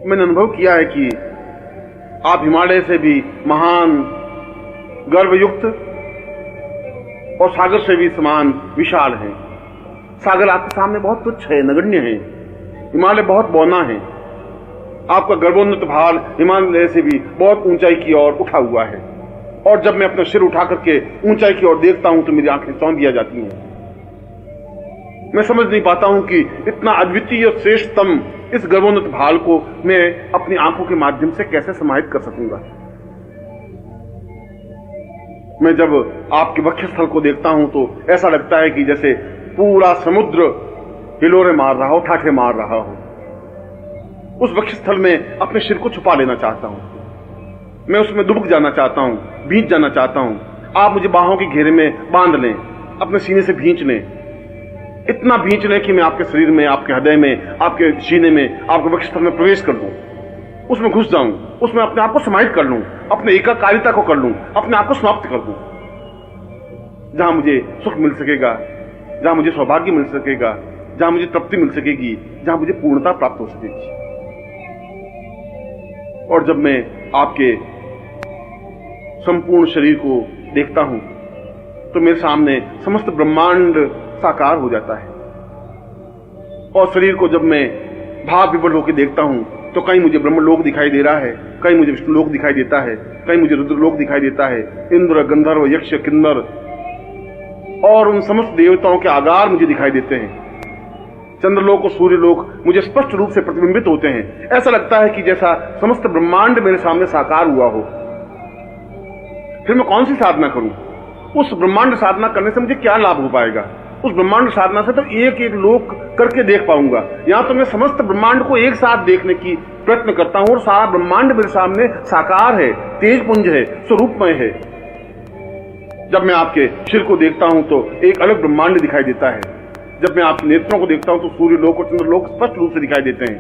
Speaker 1: मैंने अनुभव किया है कि आप हिमालय से भी महान, गर्वयुक्त और सागर से भी समान विशाल हैं। सागर आपके सामने बहुत तुच्छ है, नगण्य है। हिमालय बहुत बौना है। आपका गर्वोन्नत भार हिमालय से भी बहुत ऊंचाई की ओर उठा हुआ है। और जब मैं अपना सिर उठा करके ऊंचाई की ओर देखता हूं तो मेरी आंखें चौंधिया जाती हैं। मैं समझ नहीं पाता हूं कि इतना अद्वितीय श्रेष्ठतम इस गर्वोन्नत भाल को मैं अपनी आंखों के माध्यम से कैसे समाहित कर सकूंगा। मैं जब आपके वक्षस्थल को देखता हूं तो ऐसा लगता है कि जैसे पूरा समुद्र हिलोरे मार रहा हो, ठाठे मार रहा हो। उस वक्षस्थल में अपने सिर को छुपा लेना चाहता हूं। मैं उसमें डूब जाना चाहता हूं, भींच जाना चाहता हूं। आप मुझे बाहों के घेरे में बांध लें, अपने सीने से भींच लें, इतना भींच लें कि मैं आपके शरीर में, आपके हृदय में, आपके सीने में, आपके वक्षस्थल में प्रवेश कर लूं, उसमें घुस जाऊं, उसमें अपने आप को समाहित कर लूं, अपने एकाकारिता को कर लूं, अपने आप को समाप्त कर दूं। जहां मुझे सुख मिल सकेगा, जहां मुझे सौभाग्य मिल सकेगा, जहां मुझे तृप्ति मिल सकेगी, जहां मुझे पूर्णता प्राप्त हो सकेगी। और जब मैं आपके संपूर्ण शरीर को देखता हूं तो मेरे सामने समस्त ब्रह्मांड साकार हो जाता है। और शरीर को जब मैं भाव विवल होकर देखता हूं तो कहीं मुझे ब्रह्मलोक दिखाई दे रहा है, कहीं मुझे विष्णुलोक दिखाई देता है, कहीं मुझे रुद्रलोक दिखाई देता है। इंद्र, गंधर्व, यक्ष, किन्नर और उन समस्त देवताओं के आगार मुझे दिखाई देते हैं। चंद्रलोक और सूर्यलोक मुझे स्पष्ट रूप से प्रतिबिंबित होते हैं। ऐसा लगता है कि जैसा समस्त ब्रह्मांड मेरे सामने साकार हुआ हो। फिर मैं कौन सी साधना करूं? उस ब्रह्मांड साधना करने से मुझे क्या लाभ हो पाएगा? उस ब्रह्मांड साधना से तो एक एक लोक करके देख पाऊंगा। यहां तो मैं समस्त ब्रह्मांड को एक साथ देखने की प्रयत्न करता हूं और सारा ब्रह्मांड मेरे सामने साकार है, तेजपुंज है, स्वरूपमय है। जब मैं आपके सिर को देखता हूं तो एक अलग ब्रह्मांड दिखाई देता है। जब मैं आपके नेत्रों को देखता हूं तो सूर्यलोक और चंद्रलोक स्पष्ट रूप से दिखाई देते हैं।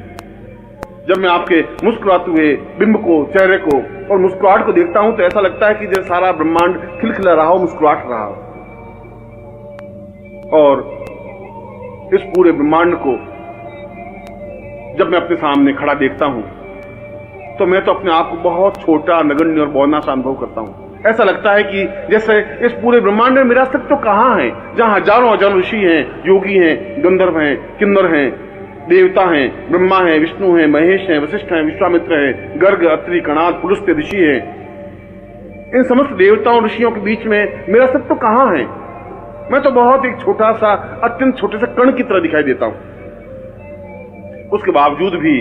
Speaker 1: जब मैं आपके मुस्कुराते हुए बिंब को, चेहरे को और मुस्कुराहट को देखता हूं तो ऐसा लगता है कि जैसे सारा ब्रह्मांड खिलखिला रहा हो, मुस्कुराहट रहा हो। और इस पूरे ब्रह्मांड को जब मैं अपने सामने खड़ा देखता हूं तो मैं तो अपने आप को बहुत छोटा, नगण्य और बौना सा अनुभव करता हूं। ऐसा लगता है कि जैसे इस पूरे ब्रह्मांड में मेरा अस्तित्व तो कहां है, जहां हजारों हजारों ऋषि हैं, योगी हैं, गंधर्व हैं, किन्नर हैं, देवता हैं, ब्रह्मा हैं, विष्णु हैं, महेश हैं, वशिष्ठ हैं, विश्वामित्र हैं, गर्ग, अत्रि, कणाद, पुलस्त्य ऋषि हैं। इन समस्त देवताओं ऋषियों के बीच में मेरा अस्तित्व तो कहां है? मैं तो बहुत एक छोटा सा, अत्यंत छोटे से कण की तरह दिखाई देता हूं। उसके बावजूद भी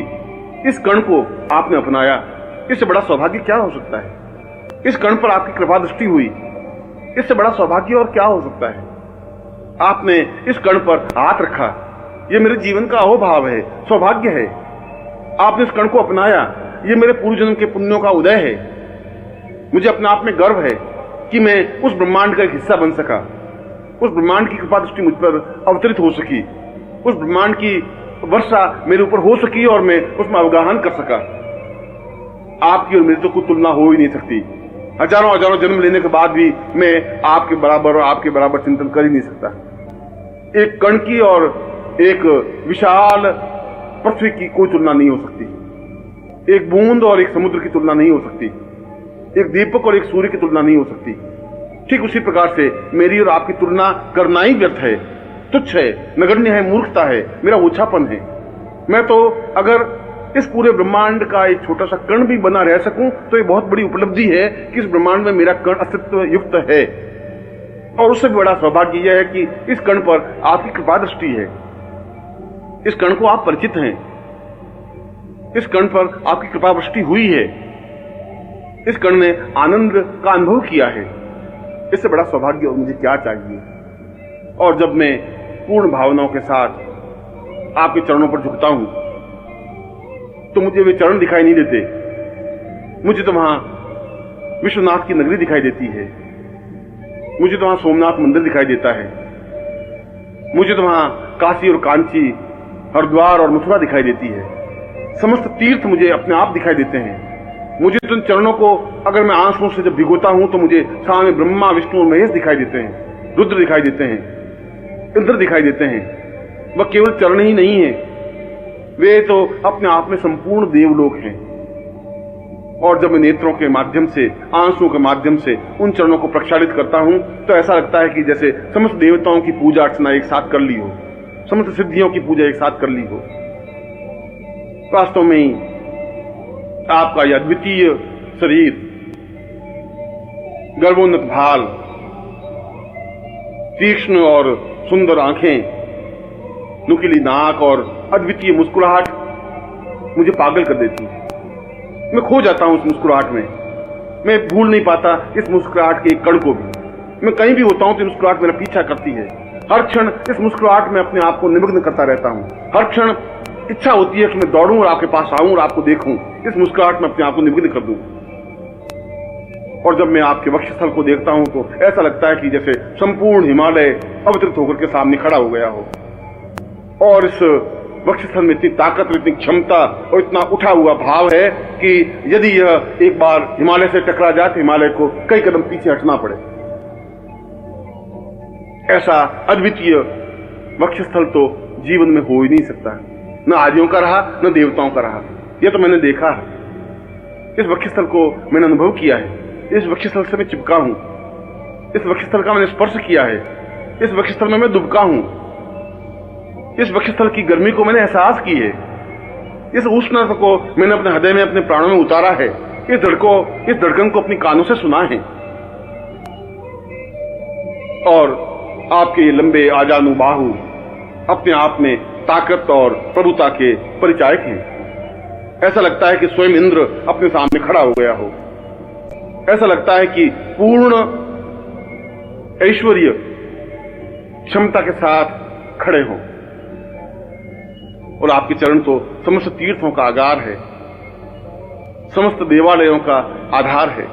Speaker 1: इस कण को आपने अपनाया। इससे बड़ा सौभाग्य क्या हो सकता है? इस कण पर आपकी कृपा दृष्टि हुई, इससे बड़ा सौभाग्य और क्या हो सकता है? आपने इस कण पर हाथ रखा, यह मेरे जीवन का अहोभाव है, सौभाग्य है। आपने इस कण को अपनाया, यह मेरे पूर्व जन्म के पुण्यों का उदय है। मुझे अपने आप में गर्व है कि मैं उस ब्रह्मांड का एक हिस्सा बन सका, उस ब्रह्मांड की कृपा दृष्टि मुझ पर अवतरित हो सकी, उस ब्रह्मांड की वर्षा मेरे ऊपर हो सकी और मैं उसमें अवगाहन कर सका। आपकी और मेरी तो कोई तुलना हो ही नहीं सकती। हजारों हजारों जन्म लेने के बाद भी मैं आपके बराबर और आपके बराबर चिंतन कर ही नहीं सकता। एक कण की और एक विशाल पृथ्वी की कोई तुलना नहीं हो सकती। एक बूंद और एक समुद्र की तुलना नहीं हो सकती, एक दीपक और एक सूर्य की तुलना नहीं हो सकती। ठीक उसी प्रकार से मेरी और आपकी तुलना करना ही व्यर्थ है, तुच्छ है, नगण्य है, मूर्खता है, मेरा ओछापन है। मैं तो अगर इस पूरे ब्रह्मांड का एक छोटा सा कण भी बना रह सकूं तो ये बहुत बड़ी उपलब्धि है कि इस ब्रह्मांड में मेरा कण अस्तित्व युक्त है। और उससे भी बड़ा सौभाग्य यह है कि इस कण पर आपकी कृपा दृष्टि है, इस कण को आप परिचित हैं, इस कण पर आपकी कृपा वृष्टि हुई है, इस कण ने आनंद का अनुभव किया है। इससे बड़ा सौभाग्य और मुझे क्या चाहिए। और जब मैं पूर्ण भावनाओं के साथ आपके चरणों पर झुकता हूं तो मुझे वे चरण दिखाई नहीं देते, मुझे तो वहां विश्वनाथ की नगरी दिखाई देती है, मुझे तो वहां सोमनाथ मंदिर दिखाई देता है, मुझे तो वहां काशी और कांची, हरिद्वार और मथुरा दिखाई देती है। समस्त तीर्थ मुझे अपने आप दिखाई देते हैं। मुझे तो इन चरणों को अगर मैं आंसुओं से जब भिगोता हूं तो मुझे सामने ब्रह्मा, विष्णु और महेश दिखाई देते हैं, रुद्र दिखाई देते हैं, इंद्र दिखाई देते हैं। वह केवल चरण ही नहीं है, वे तो अपने आप में संपूर्ण देवलोक हैं। और जब मैं नेत्रों के माध्यम से, आंसुओं के माध्यम से उन चरणों को प्रक्षालित करता हूं तो ऐसा लगता है कि जैसे समस्त देवताओं की पूजा अर्चना एक साथ कर ली हो, समस्त सिद्धियों की पूजा एक साथ कर ली हो। वास्तव में आपका यह अद्वितीय शरीर, गर्भोन्नत भाल, तीक्ष्ण और सुंदर आंखें, नुकीली नाक और अद्वितीय मुस्कुराहट मुझे पागल कर देती है। मैं खो जाता हूं उस मुस्कुराहट में, मैं भूल नहीं पाता इस मुस्कुराहट के एक कण को भी। मैं कहीं भी होता हूं तो मुस्कुराहट मेरा पीछा करती है। हर क्षण इस मुस्कुराहट में अपने आप को निमग्न करता रहता हूं। हर क्षण इच्छा होती है कि मैं दौड़ूं और आपके पास आऊं और आपको देखूं, इस मुस्कुराहट में अपने आप को निमग्न कर दूं। और जब मैं आपके वक्षस्थल को देखता हूं तो ऐसा लगता है कि जैसे संपूर्ण हिमालय अवतरित होकर के सामने खड़ा हो गया हो। और इस वक्षस्थल में इतनी ताकत, इतनी क्षमता और इतना उठा हुआ भाव है कि यदि यह एक बार हिमालय से टकरा जाए तो हिमालय को कई कदम पीछे हटना पड़े। ऐसा अद्वितीय वक्षस्थल तो जीवन में हो ही नहीं सकता, न आदियों का रहा न देवताओं का रहा। यह तो मैंने देखा है, इस वक्षस्थल को मैंने अनुभव किया है, इस वक्षस्थल से मैं चिपका हूं, इस वक्षस्थल का मैंने स्पर्श किया है, इस वक्षस्थल में मैं दुबका हूं, इस वक्षस्थल की गर्मी को मैंने एहसास की है, इस उष्णता को मैंने अपने हृदय में, अपने प्राणों में उतारा है, इस धड़कन को अपनी कानों से सुना है। और आपके ये लंबे आजानू बाहु अपने आप में ताकत और प्रभुता के परिचायक हैं। ऐसा लगता है कि स्वयं इंद्र अपने सामने खड़ा हो गया हो। ऐसा लगता है कि पूर्ण ऐश्वर्य क्षमता के साथ खड़े हों। और आपके चरण तो समस्त तीर्थों का आगार है, समस्त देवालयों का आधार है,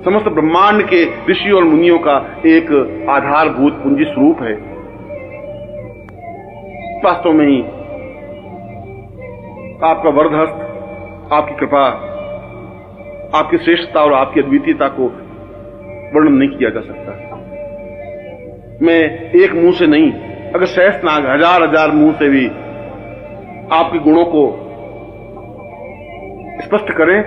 Speaker 1: समस्त ब्रह्मांड के ऋषि और मुनियों का एक आधारभूत पूंजी स्वरूप है। वास्तव में ही आपका वरदहस्त, आपकी कृपा, आपकी श्रेष्ठता और आपकी अद्वितीयता को वर्णन नहीं किया जा सकता। मैं एक मुंह से नहीं, अगर सहस्त्रनाग हजार मुंह से भी आपके गुणों को स्पष्ट करें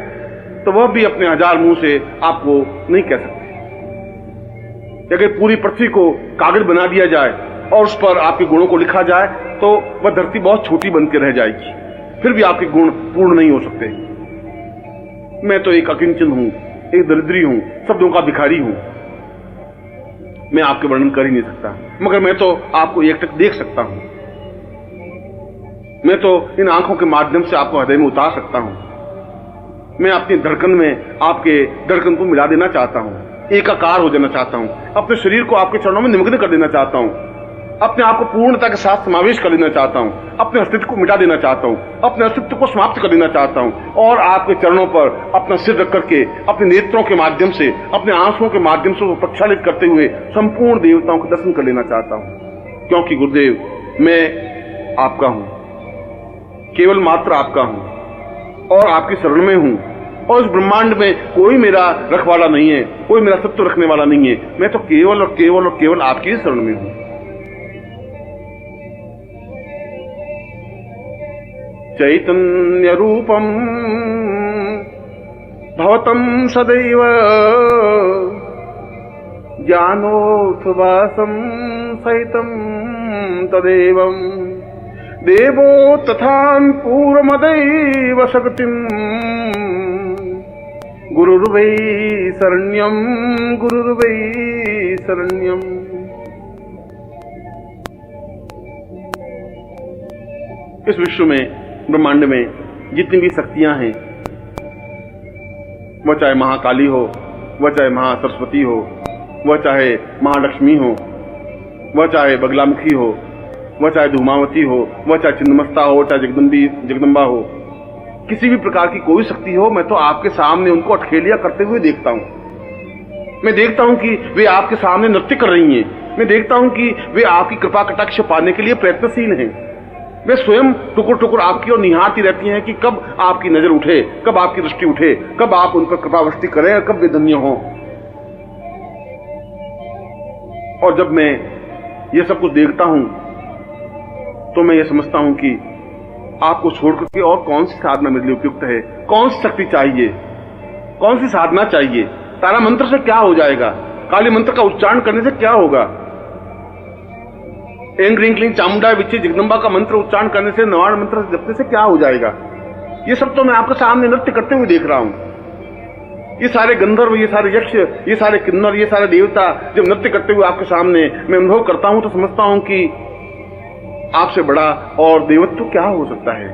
Speaker 1: तो वह भी अपने हजार मुंह से आपको नहीं कह सकते। अगर पूरी पृथ्वी को कागज बना दिया जाए और उस पर आपके गुणों को लिखा जाए तो वह धरती बहुत छोटी बनकर रह जाएगी, फिर भी आपके गुण पूर्ण नहीं हो सकते। मैं तो एक अकिंचन हूं, एक दरिद्री हूं, शब्दों का भिखारी हूं। मैं आपके वर्णन कर ही नहीं सकता, मगर मैं तो आपको एकटक देख सकता हूं। मैं तो इन आंखों के माध्यम से आपको हृदय में उतार सकता हूं। मैं अपनी धड़कन में आपके धड़कन को मिला देना चाहता हूं, एकाकार हो जाना चाहता हूं, अपने शरीर को आपके चरणों में निमग्न कर देना चाहता हूं, अपने आप को पूर्णता के साथ समावेश कर लेना चाहता हूं, अपने अस्तित्व को मिटा देना चाहता हूं, अपने अस्तित्व को समाप्त कर देना चाहता हूं और आपके चरणों पर अपना सिर रख करके अपने नेत्रों के माध्यम से, अपने आंसुओं के माध्यम से प्रक्षालित करते हुए संपूर्ण देवताओं का दर्शन कर लेना चाहता हूं। क्योंकि गुरुदेव, मैं आपका हूं, केवल मात्र आपका हूं और आपकी शरण में हूं। और इस ब्रह्मांड में कोई मेरा रखवाला नहीं है, कोई मेरा सत्य रखने वाला नहीं है। मैं तो केवल और केवल और केवल आपकी ही शरण में हूं। चैतन्य रूपम भवतं सदैव ज्ञानोत्थवासं सहितं तदेवं देवो तथान् पूर्वमदैव शक्तिं गुरुर्वै शरण्यं गुरुर्वै शरण्यं। इस विश्व में, ब्रह्मांड में जितनी भी शक्तियां हैं, वह चाहे महाकाली हो, वह चाहे महासरस्वती हो, वह चाहे महालक्ष्मी हो, वह चाहे बगलामुखी हो, वह चाहे धूमावती हो, वह चाहे छिन्नमस्ता हो, चाहे जगदम्बा हो, किसी भी प्रकार की कोई शक्ति हो, मैं तो आपके सामने उनको अठखेलियां करते हुए देखता हूं। मैं देखता हूं कि वे आपके सामने नृत्य कर रही हैं। मैं देखता हूं कि वे आपकी कृपा कटाक्ष पाने के लिए प्रयत्नशील हैं। वे स्वयं टुकुर टुकुर आपकी ओर निहारती रहती हैं कि कब आपकी नजर उठे, कब आपकी दृष्टि उठे, कब आप उन पर कृपावृष्टि करें और कब वे धन्य हों। और जब मैं ये सब कुछ देखता हूं तो मैं ये समझता हूं कि आपको छोड़कर के और कौन सी साधना मेरे लिए उपयुक्त है, कौन सी शक्ति चाहिए, कौन सी साधना चाहिए। तारा मंत्र से क्या हो जाएगा, काली मंत्र का उच्चारण करने से क्या होगा, एंग रिंग क्लिंग चामुंडा विच्चे जगदम्बा का मंत्र उच्चारण करने से, नवाण मंत्र जपने से क्या हो जाएगा। ये सब तो मैं आपके सामने नृत्य करते हुए देख रहा हूं। ये सारे गंधर्व, ये सारे यक्ष, ये सारे किन्नर, ये सारे देवता जब नृत्य करते हुए आपके सामने मैं अनुभव करता हूं तो समझता हूं कि आपसे बड़ा और देवत्व क्या हो सकता है,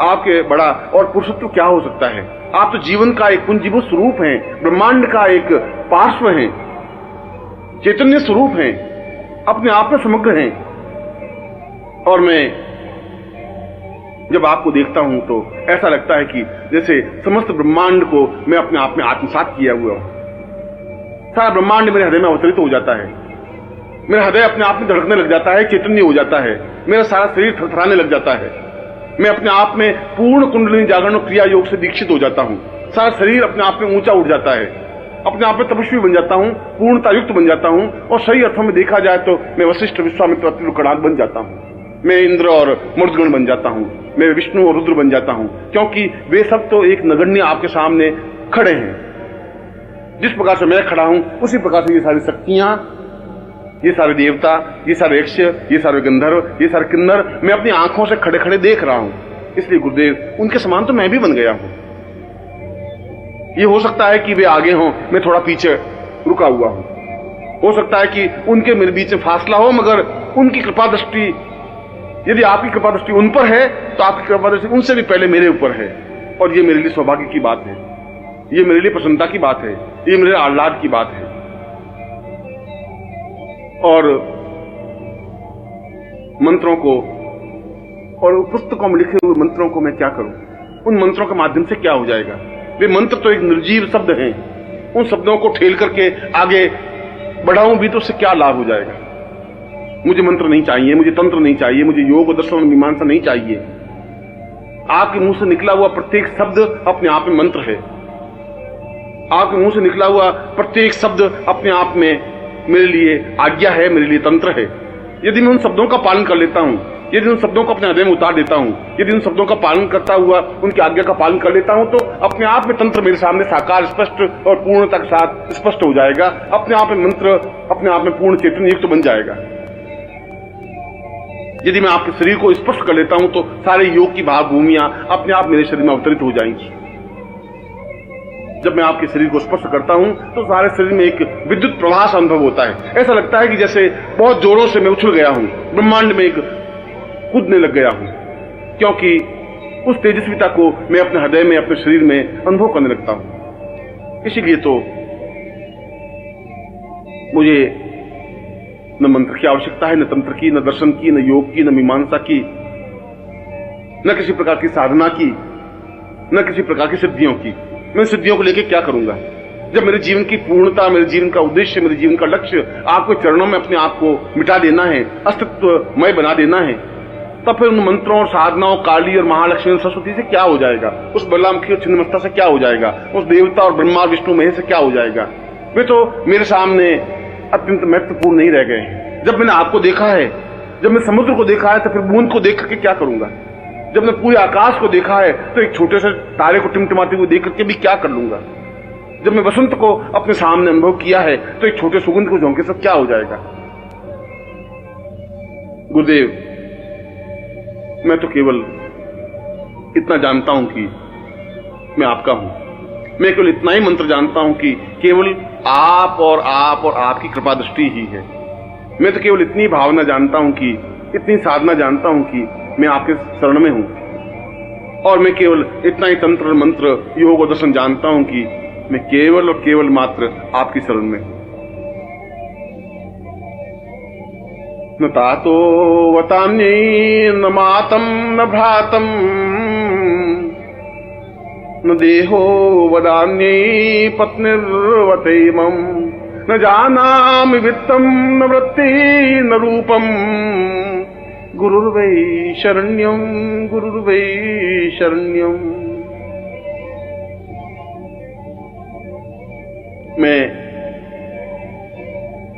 Speaker 1: आपके बड़ा और पुरुषत्व क्या हो सकता है। आप तो जीवन का एक पुंजीभूत स्वरूप हैं, ब्रह्मांड का एक पार्श्व हैं, चैतन्य स्वरूप हैं, अपने आप में समग्र हैं। और मैं जब आपको देखता हूं तो ऐसा लगता है कि जैसे समस्त ब्रह्मांड को मैं अपने आप में आत्मसात किया हुआ हूं। सारा ब्रह्मांड मेरे हृदय में अवतरित हो जाता है, मेरा हृदय अपने आप में धड़कने लग जाता है, चैतन्य हो जाता है, मेरा सारा शरीर थरथराने लग जाता है। मैं अपने आप में पूर्ण कुंडलिनी जागरण और क्रिया योग से दीक्षित हो जाता हूं। सारा शरीर अपने आप में ऊंचा उठ जाता है, अपने आप में तपस्वी बन जाता हूं, पूर्णता युक्त बन जाता हूं। और सही अर्थों में देखा जाए तो मैं वशिष्ठ, विश्वामित्र, अत्रि, कणाद बन जाता हूं। मैं इंद्र और मरुद्गण बन जाता हूं, मैं विष्णु और रुद्र बन जाता हूं, क्योंकि वे सब तो एक नगण्य आपके सामने खड़े हैं। जिस प्रकार से मैं खड़ा हूं उसी प्रकार से ये सारी शक्तियां, ये सारे देवता, ये सारे यक्ष, ये सारे गंधर्व, ये सारे किन्नर मैं अपनी आंखों से खड़े खड़े देख रहा हूं। इसलिए गुरुदेव, उनके समान तो मैं भी बन गया हूं। ये हो सकता है कि वे आगे हों, मैं थोड़ा पीछे रुका हुआ हूं। हो सकता है कि उनके मेरे बीच में फासला हो, मगर उनकी कृपा दृष्टि, यदि आपकी कृपा दृष्टि उन पर है तो आपकी कृपा दृष्टि उनसे भी पहले मेरे ऊपर है। और ये मेरे लिए सौभाग्य की बात है, ये मेरे लिए प्रसन्नता की बात है, ये मेरे आह्लाद की बात है। और मंत्रों को और पुस्तकों में लिखे हुए मंत्रों को मैं क्या करूं, उन मंत्रों के माध्यम से क्या हो जाएगा। वे मंत्र तो एक निर्जीव शब्द हैं, उन शब्दों को ठेल करके आगे बढ़ाऊं भी तो उससे क्या लाभ हो जाएगा। मुझे मंत्र नहीं चाहिए, मुझे तंत्र नहीं चाहिए, मुझे योग दर्शन मीमांसा नहीं चाहिए। आपके मुंह से निकला हुआ प्रत्येक शब्द अपने आप में मंत्र है। आपके मुंह से निकला हुआ प्रत्येक शब्द अपने आप में मेरे लिए आज्ञा है, मेरे लिए तंत्र है। यदि मैं उन शब्दों का पालन कर लेता हूं, यदि उन शब्दों को अपने हृदय में उतार देता हूं, यदि उन शब्दों का पालन करता हुआ उनकी आज्ञा का पालन कर लेता हूं, तो अपने आप में तंत्र मेरे सामने साकार, स्पष्ट और पूर्णता के साथ स्पष्ट हो जाएगा। अपने आप में मंत्र अपने आप में पूर्ण चैतन्य युक्त बन जाएगा। यदि मैं आपके शरीर को स्पर्श कर लेता हूं तो सारे योग की भाव भूमियां अपने आप मेरे शरीर में अवतरित हो जाएंगी। जब मैं आपके शरीर को स्पर्श करता हूं तो सारे शरीर में एक विद्युत प्रवाह सा अनुभव होता है। ऐसा लगता है कि जैसे बहुत जोरों से मैं उछल गया हूं, ब्रह्मांड में एक कूदने लग गया हूं, क्योंकि उस तेजस्विता को मैं अपने हृदय में, अपने शरीर में अनुभव करने लगता हूं। इसीलिए तो मुझे न मंत्र की आवश्यकता है, न तंत्र की, न दर्शन की, न योग की, न मीमांसा की, न किसी प्रकार की साधना की, न किसी प्रकार की सिद्धियों की। मैं सिद्धियों को लेकर क्या करूंगा जब मेरे जीवन की पूर्णता, मेरे जीवन का उद्देश्य, मेरे जीवन का लक्ष्य आपके चरणों में अपने आप को मिटा देना है, अस्तित्वमय बना देना है। तब फिर उन मंत्रों और साधनाओं, काली और महालक्ष्मी और सरस्वती से क्या हो जाएगा, उस बलरामुखी और छिन्नमस्ता से क्या हो जाएगा, उस देवता और ब्रह्मा विष्णु महेश से क्या हो जाएगा। वे तो मेरे सामने अत्यंत महत्वपूर्ण नहीं रह गए हैं। जब मैंने आपको देखा है, जब मैं समुद्र को देखा है, तो फिर बूंद को देख करके क्या करूंगा। जब मैं पूरे आकाश को देखा है तो एक छोटे से तारे को टिमटिमाते हुए देख करके भी क्या कर लूंगा। जब मैं वसंत को अपने सामने अनुभव किया है तो एक छोटे सुगंध को झोंके से क्या हो जाएगा। गुरुदेव, मैं तो केवल इतना जानता हूं कि मैं आपका हूं। मैं केवल इतना ही मंत्र जानता हूं कि केवल आप और आप और आपकी कृपा दृष्टि ही है। मैं तो केवल इतनी भावना जानता हूं कि, इतनी साधना जानता हूं कि मैं आपके शरण में हूं। और मैं केवल इतना ही तंत्र मंत्र योग और दर्शन जानता हूं कि मैं केवल और केवल मात्र आपकी शरण में हूं। न तातो वतान्ये न मातम न भ्रातम न देहो वदान्ये पत्निर्वतैमं न जानामि वित्तं न वृत्ति न रूपम गुरुर्वै शरण्यं गुरुर्वै शरण्यं। मैं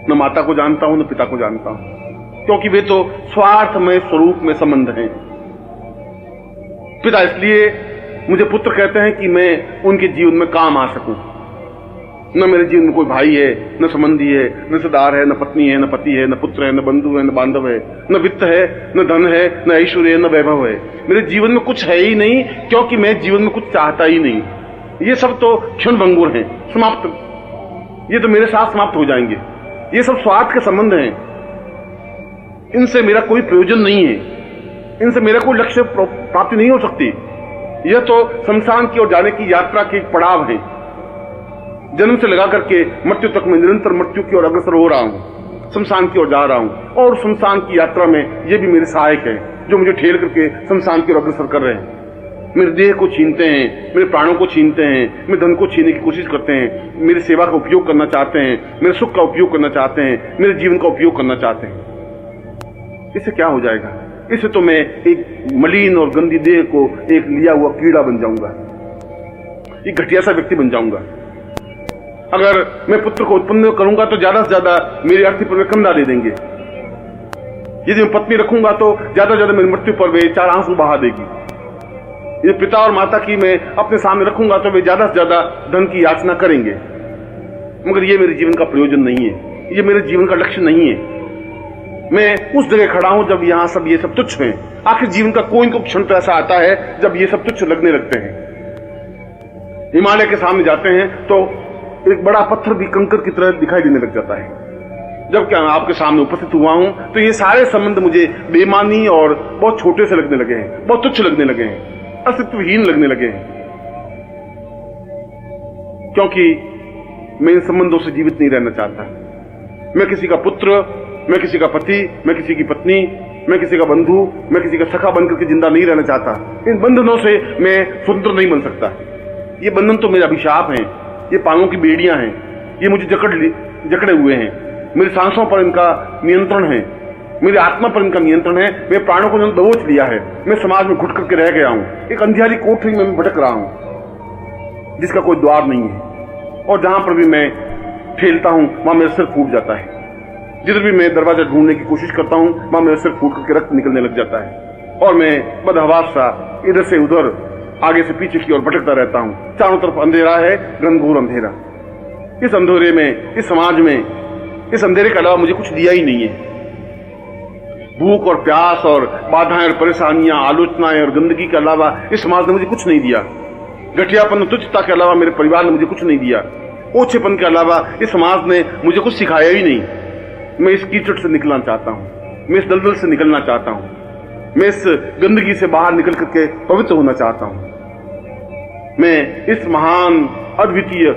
Speaker 1: न माता को जानता हूं न पिता को जानता हूं, क्योंकि वे तो स्वार्थमय स्वरूप में संबंध हैं। पिता इसलिए मुझे पुत्र कहते हैं कि मैं उनके जीवन में काम आ सकूं। न मेरे जीवन में कोई भाई है, न संबंधी है, न रिश्तेदार है, न पत्नी है, न पति है, न पुत्र है, न बंधु है, न बांधव है, न वित्त है, न धन है, न ऐश्वर्य है, न वैभव है। मेरे जीवन में कुछ है ही नहीं, क्योंकि मैं जीवन में कुछ चाहता ही नहीं। ये सब तो क्षण भंगुर हैं, समाप्त। ये तो मेरे साथ समाप्त हो जाएंगे। ये सब स्वार्थ के संबंध हैं, इनसे मेरा कोई प्रयोजन नहीं है, इनसे मेरा कोई लक्ष्य प्राप्ति नहीं हो सकती। यह तो शमशान की ओर जाने की यात्रा के एक पड़ाव है। जन्म से लगा करके मृत्यु तक मैं निरंतर मृत्यु की ओर अग्रसर हो रहा हूं, शमशान की ओर जा रहा हूं। और शमशान की यात्रा में ये भी मेरे सहायक है, जो मुझे ठेल करके शमशान की ओर अग्रसर कर रहे हैं। मेरे देह को छीनते हैं, मेरे प्राणों को छीनते हैं, मेरे धन को छीनने की कोशिश करते हैं, मेरी सेवा का उपयोग करना चाहते हैं, मेरे सुख का उपयोग करना चाहते हैं, मेरे जीवन का उपयोग करना चाहते हैं। इससे क्या हो जाएगा? इससे तो मैं एक मलिन और गंदी देह को एक लिया हुआ कीड़ा बन जाऊंगा, एक घटिया सा व्यक्ति बन जाऊंगा। अगर मैं पुत्र को उत्पन्न करूंगा तो ज्यादा से ज्यादा मेरी अर्थी पर वे कंधा दे देंगे। यदि मैं पत्नी रखूंगा तो ज्यादा से ज्यादा मेरी मृत्यु पर वे 4 आंसू बहा देगी। यदि पिता और माता की मैं अपने सामने रखूंगा तो वे ज्यादा से ज्यादा धन की याचना करेंगे। मगर ये मेरे जीवन का प्रयोजन नहीं है, ये मेरे जीवन का लक्ष्य नहीं है। मैं उस जगह खड़ा हूं जब यहां सब ये सब तुच्छ हैं। आखिर जीवन का कोई को क्षण तो ऐसा आता है जब ये सब तुच्छ लगने लगते हैं। हिमालय के सामने जाते हैं तो एक बड़ा पत्थर भी कंकर की तरह दिखाई देने लग जाता है। जब क्या मैं आपके सामने उपस्थित हुआ हूं तो ये सारे संबंध मुझे बेमानी और बहुत छोटे से लगने लगे हैं, बहुत तुच्छ लगने लगे हैं, अस्तित्वहीन लगने लगे हैं। क्योंकि मैं इन संबंधों से जीवित नहीं रहना चाहता। मैं किसी का पुत्र, मैं किसी का पति, मैं किसी की पत्नी, मैं किसी का बंधु, मैं किसी का सखा बनकर के जिंदा नहीं रहना चाहता। इन बंधनों से मैं स्वतंत्र नहीं बन सकता। ये बंधन तो मेरे अभिशाप हैं, ये पांवों की बेड़ियां हैं, ये मुझे जकड़े हुए हैं। मेरी सांसों पर इनका नियंत्रण है, मेरी आत्मा पर इनका नियंत्रण है। मेरे प्राणों को इन्होंने दबोच लिया है। मैं समाज में घुट करके रह गया हूं, एक अंधियारी कोठरी में भटक रहा हूं जिसका कोई द्वार नहीं है। और जहां पर भी मैं ठेलता हूं वहां मेरा सिर फूट जाता है। जिधर भी मैं दरवाजा ढूंढने की कोशिश करता हूं वहां मेरा सिर फूट करके रक्त निकलने लग जाता है। और मैं बदहवास सा इधर से उधर, आगे से पीछे की ओर भटकता रहता हूं। चारों तरफ अंधेरा है, घनघोर अंधेरा। इस अंधेरे में, इस समाज में, इस अंधेरे के अलावा मुझे कुछ दिया ही नहीं है। भूख और प्यास और बाधाएं और परेशानियां, आलोचनाएं और गंदगी के अलावा इस समाज ने मुझे कुछ नहीं दिया। घटियापन, तुच्छता के अलावा मेरे परिवार ने मुझे कुछ नहीं दिया। ओछेपन के अलावा इस समाज ने मुझे कुछ सिखाया ही नहीं। मैं इस कीचड़ से निकलना चाहता हूं, मैं इस दलदल से निकलना चाहता हूं, मैं इस गंदगी से बाहर निकल करके पवित्र होना चाहता हूं। मैं इस महान अद्वितीय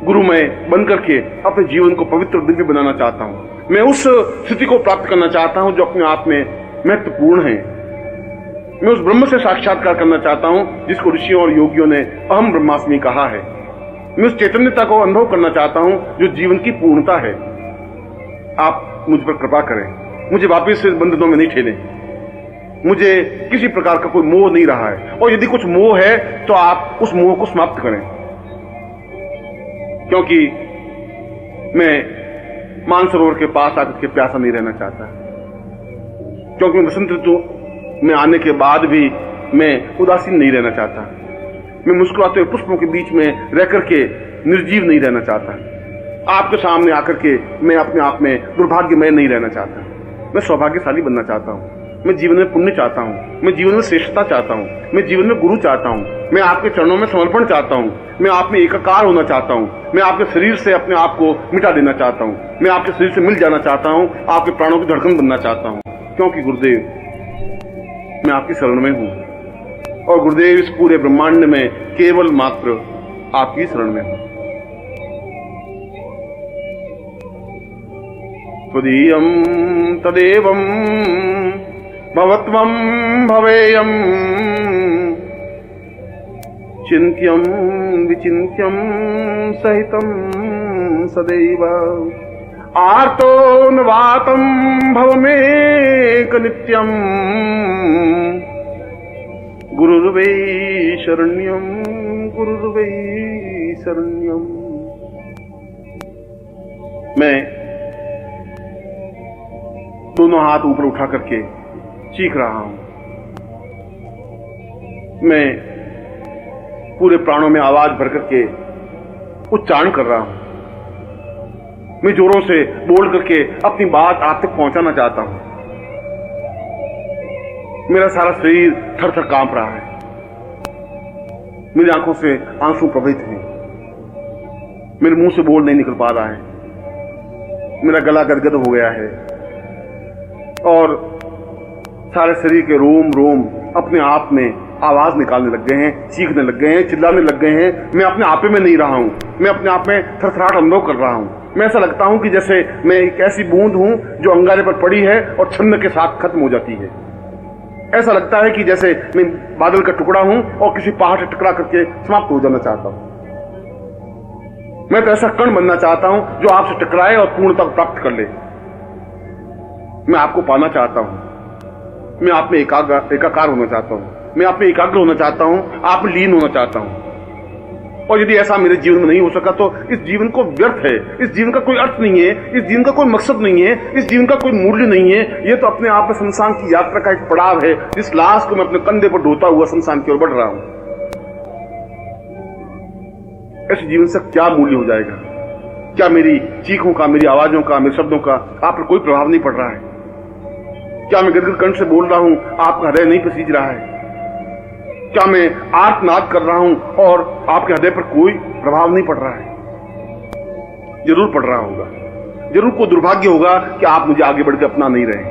Speaker 1: गुरुमय बनकर के अपने जीवन को पवित्र दिव्य बनाना चाहता हूं। मैं उस स्थिति को प्राप्त करना चाहता हूं जो अपने आप में महत्वपूर्ण है। मैं उस ब्रह्म से साक्षात्कार करना चाहता हूं जिसको ऋषियों और योगियों ने अहम ब्रह्मास्मि कहा है। मैं उस चैतन्यता को अनुभव करना चाहता हूं जो जीवन की पूर्णता है। आप मुझ पर कृपा करें, मुझे वापस से बंधनों में नहीं ठेलें। मुझे किसी प्रकार का कोई मोह नहीं रहा है, और यदि कुछ मोह है तो आप उस मोह को समाप्त करें। क्योंकि मैं मानसरोवर के पास आकर के प्यासा नहीं रहना चाहता। क्योंकि वसंत ऋतु में आने के बाद भी मैं उदासीन नहीं रहना चाहता। मैं मुस्कुराते हुए पुष्पों के बीच में रह करके निर्जीव नहीं रहना चाहता। आपके सामने आकर के मैं अपने आप में दुर्भाग्यमय नहीं रहना चाहता। मैं सौभाग्यशाली बनना चाहता हूँ। मैं जीवन में पुण्य चाहता हूँ। मैं जीवन में श्रेष्ठता चाहता हूँ। मैं जीवन में गुरु चाहता हूँ। मैं आपके चरणों में समर्पण चाहता हूँ। मैं आप में एकाकार होना चाहता हूँ। मैं आपके शरीर से अपने आप को मिटा देना चाहता हूँ। मैं आपके शरीर से मिल जाना चाहता हूँ। आपके प्राणों की धड़कन बनना चाहता हूँ, क्योंकि गुरुदेव मैं आपकी शरण में हूँ और गुरुदेव इस पूरे ब्रह्मांड में केवल मात्र आपकी शरण में हूँ। त्वदीयं तदेवं भवत्वं भवेयं चिन्त्यं विचिन्त्यं सहितं सदैव आर्तो नवातं भवमेक नित्यं गुरुर्वै शरण्यं गुरुर्वै शरण्यं। मैं दोनों हाथ ऊपर उठा करके चीख रहा हूं। मैं पूरे प्राणों में आवाज भर करके उच्चारण कर रहा हूं। मैं जोरों से बोल करके अपनी बात आप तक पहुंचाना चाहता हूं। मेरा सारा शरीर थर थर कांप रहा है। मेरी आंखों से आंसू प्रवहित हैं। मेरे मुंह से बोल नहीं निकल पा रहा है। मेरा गला गदगद हो गया है और सारे शरीर के रोम रोम अपने आप में आवाज निकालने लग गए हैं, चीखने लग गए हैं, चिल्लाने लग गए हैं। मैं अपने आपे में नहीं रहा हूं। मैं अपने आप में थरथराहट अनुभव कर रहा हूं। मैं ऐसा लगता हूं कि जैसे मैं एक ऐसी बूंद हूं जो अंगारे पर पड़ी है और छन्न के साथ खत्म हो जाती है। ऐसा लगता है कि जैसे मैं बादल का टुकड़ा हूं और किसी पहाड़ से टकरा करके समाप्त हो जाना चाहता हूं। मैं तो ऐसा कण बनना चाहता हूं जो आपसे टकराए और पूर्णता प्राप्त कर ले। मैं आपको पाना चाहता हूं। मैं आप में एकाकार होना चाहता हूं। मैं आप में एकाग्र होना चाहता हूं। आप में लीन होना चाहता हूं। और यदि ऐसा मेरे जीवन में नहीं हो सका तो इस जीवन को व्यर्थ है। इस जीवन का कोई अर्थ नहीं है। इस जीवन का कोई मकसद नहीं है। इस जीवन का कोई मूल्य नहीं है। यह तो अपने आप में शमशान की यात्रा का एक पड़ाव है, जिस लाश को मैं अपने कंधे पर ढोता हुआ शमशान की ओर बढ़ रहा हूं। ऐसे जीवन से क्या मूल्य हो जाएगा? क्या मेरी चीखों का, मेरी आवाजों का, मेरे शब्दों का आप पर कोई प्रभाव नहीं पड़ रहा है? क्या मैं गदगद कंठ से बोल रहा हूं, आपका हृदय नहीं पसीज रहा है? क्या मैं आर्तनाद कर रहा हूं और आपके हृदय पर कोई प्रभाव नहीं पड़ रहा है? जरूर पड़ रहा होगा। जरूर कोई दुर्भाग्य होगा कि आप मुझे आगे बढ़कर अपना नहीं रहे।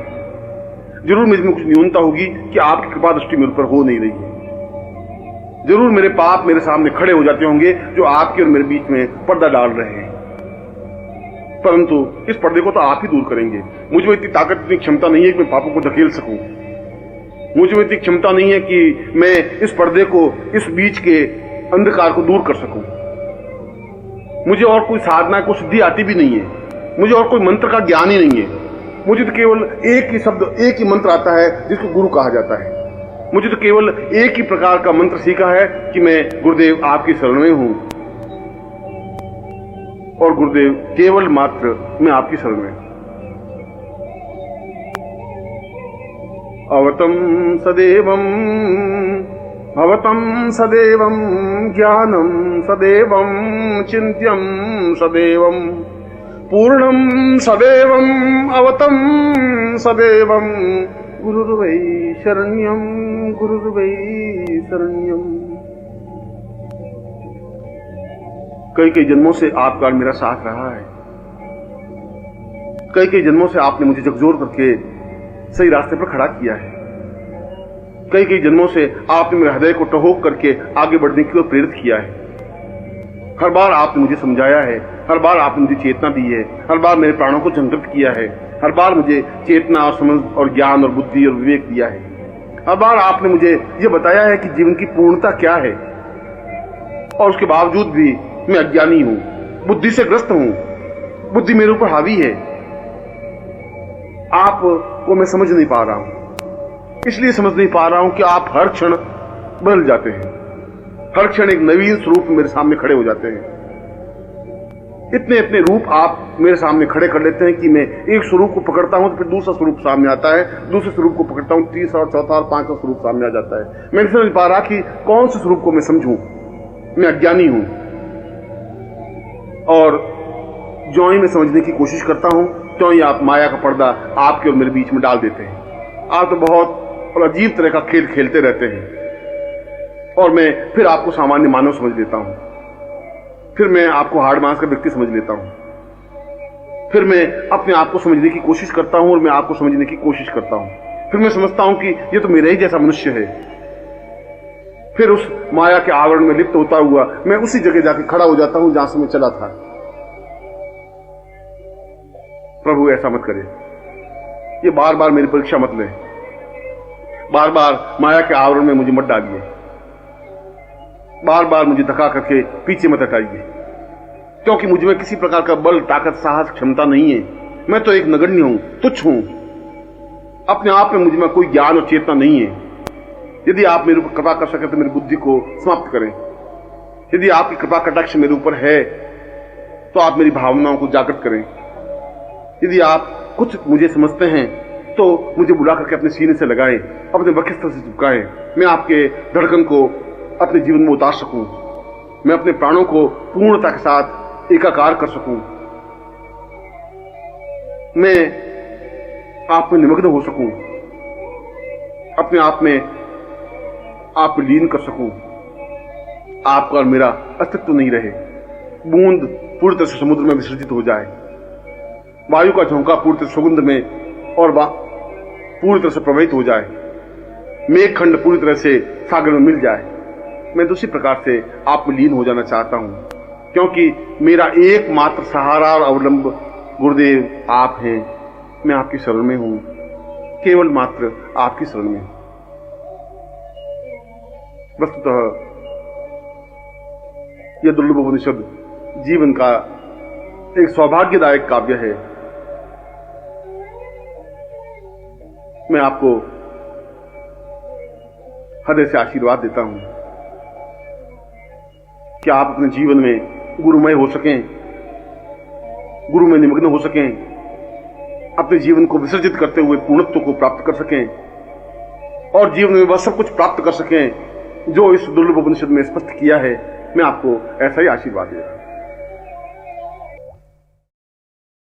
Speaker 1: जरूर मुझ में कुछ न्यूनता होगी कि आपकी कृपा दृष्टि मेरे ऊपर हो नहीं रही है। जरूर मेरे पाप मेरे सामने खड़े हो जाते होंगे जो आपके और मेरे बीच में पर्दा डाल रहे हैं। परंतु इस पर्दे को तो आप ही दूर करेंगे। मुझे इतनी ताकत, इतनी क्षमता नहीं है कि मैं पापों को धकेल सकूं। मुझे इतनी क्षमता नहीं है कि मैं इस पर्दे को, इस बीच के अंधकार को दूर कर सकूं। मुझे और कोई साधना, कोई सिद्धि आती भी नहीं है। मुझे और कोई मंत्र का ज्ञान ही नहीं है। मुझे तो केवल एक ही शब्द, एक ही मंत्र आता है जिसको गुरु कहा जाता है। मुझे तो केवल एक ही प्रकार का मंत्र सीखा है कि मैं गुरुदेव आपकी शरण में हूं और गुरुदेव केवल मात्र मैं आपकी शरण में। अवतम सदैवं भवतं सदैवं ज्ञानं सदैवं चिन्त्यं सदैवं पूर्णं सदैवं अवतं सदैवं गुरुर्वै शरण्यं गुरुर्वै शरण्यं। कई कई जन्मों से आपका मेरा साथ रहा है। कई कई जन्मों से आपने मुझे झकझोर करके सही रास्ते पर खड़ा किया है। कई कई जन्मों से आपने मेरे हृदय को टहोक करके आगे बढ़ने की ओर प्रेरित किया है। हर बार आपने मुझे समझाया है। हर बार आपने मुझे चेतना दी है। हर बार मेरे प्राणों को जागृत किया है। हर बार मुझे चेतना और समझ और ज्ञान और बुद्धि और विवेक दिया है। हर बार आपने मुझे यह बताया है कि जीवन की पूर्णता क्या है। और उसके बावजूद भी मैं अज्ञानी हूं, बुद्धि से ग्रस्त हूं। बुद्धि मेरे ऊपर हावी है। आप को मैं समझ नहीं पा रहा हूं। इसलिए समझ नहीं पा रहा हूं कि आप हर क्षण बदल जाते हैं। हर क्षण एक नवीन स्वरूप मेरे सामने खड़े हो जाते हैं। इतने इतने रूप आप मेरे सामने खड़े कर लेते हैं कि मैं एक स्वरूप को पकड़ता हूं तो फिर दूसरा स्वरूप सामने आता है, दूसरे स्वरूप को पकड़ता हूं, तीसरा, चौथा और पांचवा स्वरूप सामने आ जाता है। मैं नहीं समझ पा रहा कि कौन से स्वरूप को मैं समझूं। मैं अज्ञानी हूं और ज्यों ही मैं समझने की कोशिश करता हूं त्यों ही आप माया का पर्दा आपके और मेरे बीच में डाल देते हैं। आप तो बहुत अजीब तरह का खेल खेलते रहते हैं और मैं फिर आपको सामान्य मानव समझ लेता हूं, फिर मैं आपको हाड़ मांस का व्यक्ति समझ लेता हूं, फिर मैं अपने आप को समझने की कोशिश करता हूं और मैं आपको समझने की कोशिश करता हूं, फिर मैं समझता हूं कि ये तो मेरे ही जैसा मनुष्य है। फिर उस माया के आवरण में लिप्त होता हुआ मैं उसी जगह जाके खड़ा हो जाता हूं जहां से मैं चला था। प्रभु ऐसा मत करे, ये बार बार मेरी परीक्षा मत ले, बार बार माया के आवरण में मुझे मत डालिए, बार बार मुझे धक्का करके पीछे मत हटाइए, क्योंकि मुझ में किसी प्रकार का बल, ताकत, साहस, क्षमता नहीं है। मैं तो एक नगण्य हूं, तुच्छ हूं, अपने आप में मुझ में कोई ज्ञान और चेतना नहीं है। यदि आप मेरे ऊपर कृपा कर सके तो मेरी बुद्धि को समाप्त करें। यदि आपकी कृपा कटाक्ष मेरे ऊपर है तो आप मेरी भावनाओं को जागृत करें। यदि आप कुछ मुझे समझते हैं तो मुझे बुला करके अपने सीने से लगाएं, अपने वक्षस्थल से चिपकाएं। मैं आपके धड़कन को अपने जीवन में उतार सकूं, मैं अपने प्राणों को पूर्णता के साथ एकाकार कर सकूं, मैं आप में निमग्न हो सकूं, अपने आप में आप लीन कर सकूं, आपका और मेरा अस्तित्व नहीं रहे, बूंद पूरी तरह से समुद्र में विसर्जित हो जाए, वायु का झोंका पूरी तरह सुगंध में और पूरी तरह से प्रवाहित हो जाए, मेघखंड पूरी तरह से सागर में मिल जाए। मैं दूसरी प्रकार से आप में लीन हो जाना चाहता हूं, क्योंकि मेरा एकमात्र सहारा और अवलंब गुरुदेव आप हैं। मैं आपकी शरण में हूं, केवल मात्र आपकी शरण में। वस्तुतः यह दुर्लभ उपनिषद जीवन का एक सौभाग्यदायक काव्य है। मैं आपको हृदय से आशीर्वाद देता हूं कि आप अपने जीवन में गुरुमय हो सकें, गुरु में निमग्न हो सकें, अपने जीवन को विसर्जित करते हुए पूर्णत्व को प्राप्त कर सकें और जीवन में वह सब कुछ प्राप्त कर सकें जो इस दुर्लभ उपनिषद में स्पष्ट किया है। मैं आपको ऐसा ही आशीर्वाद दे रहा हूं।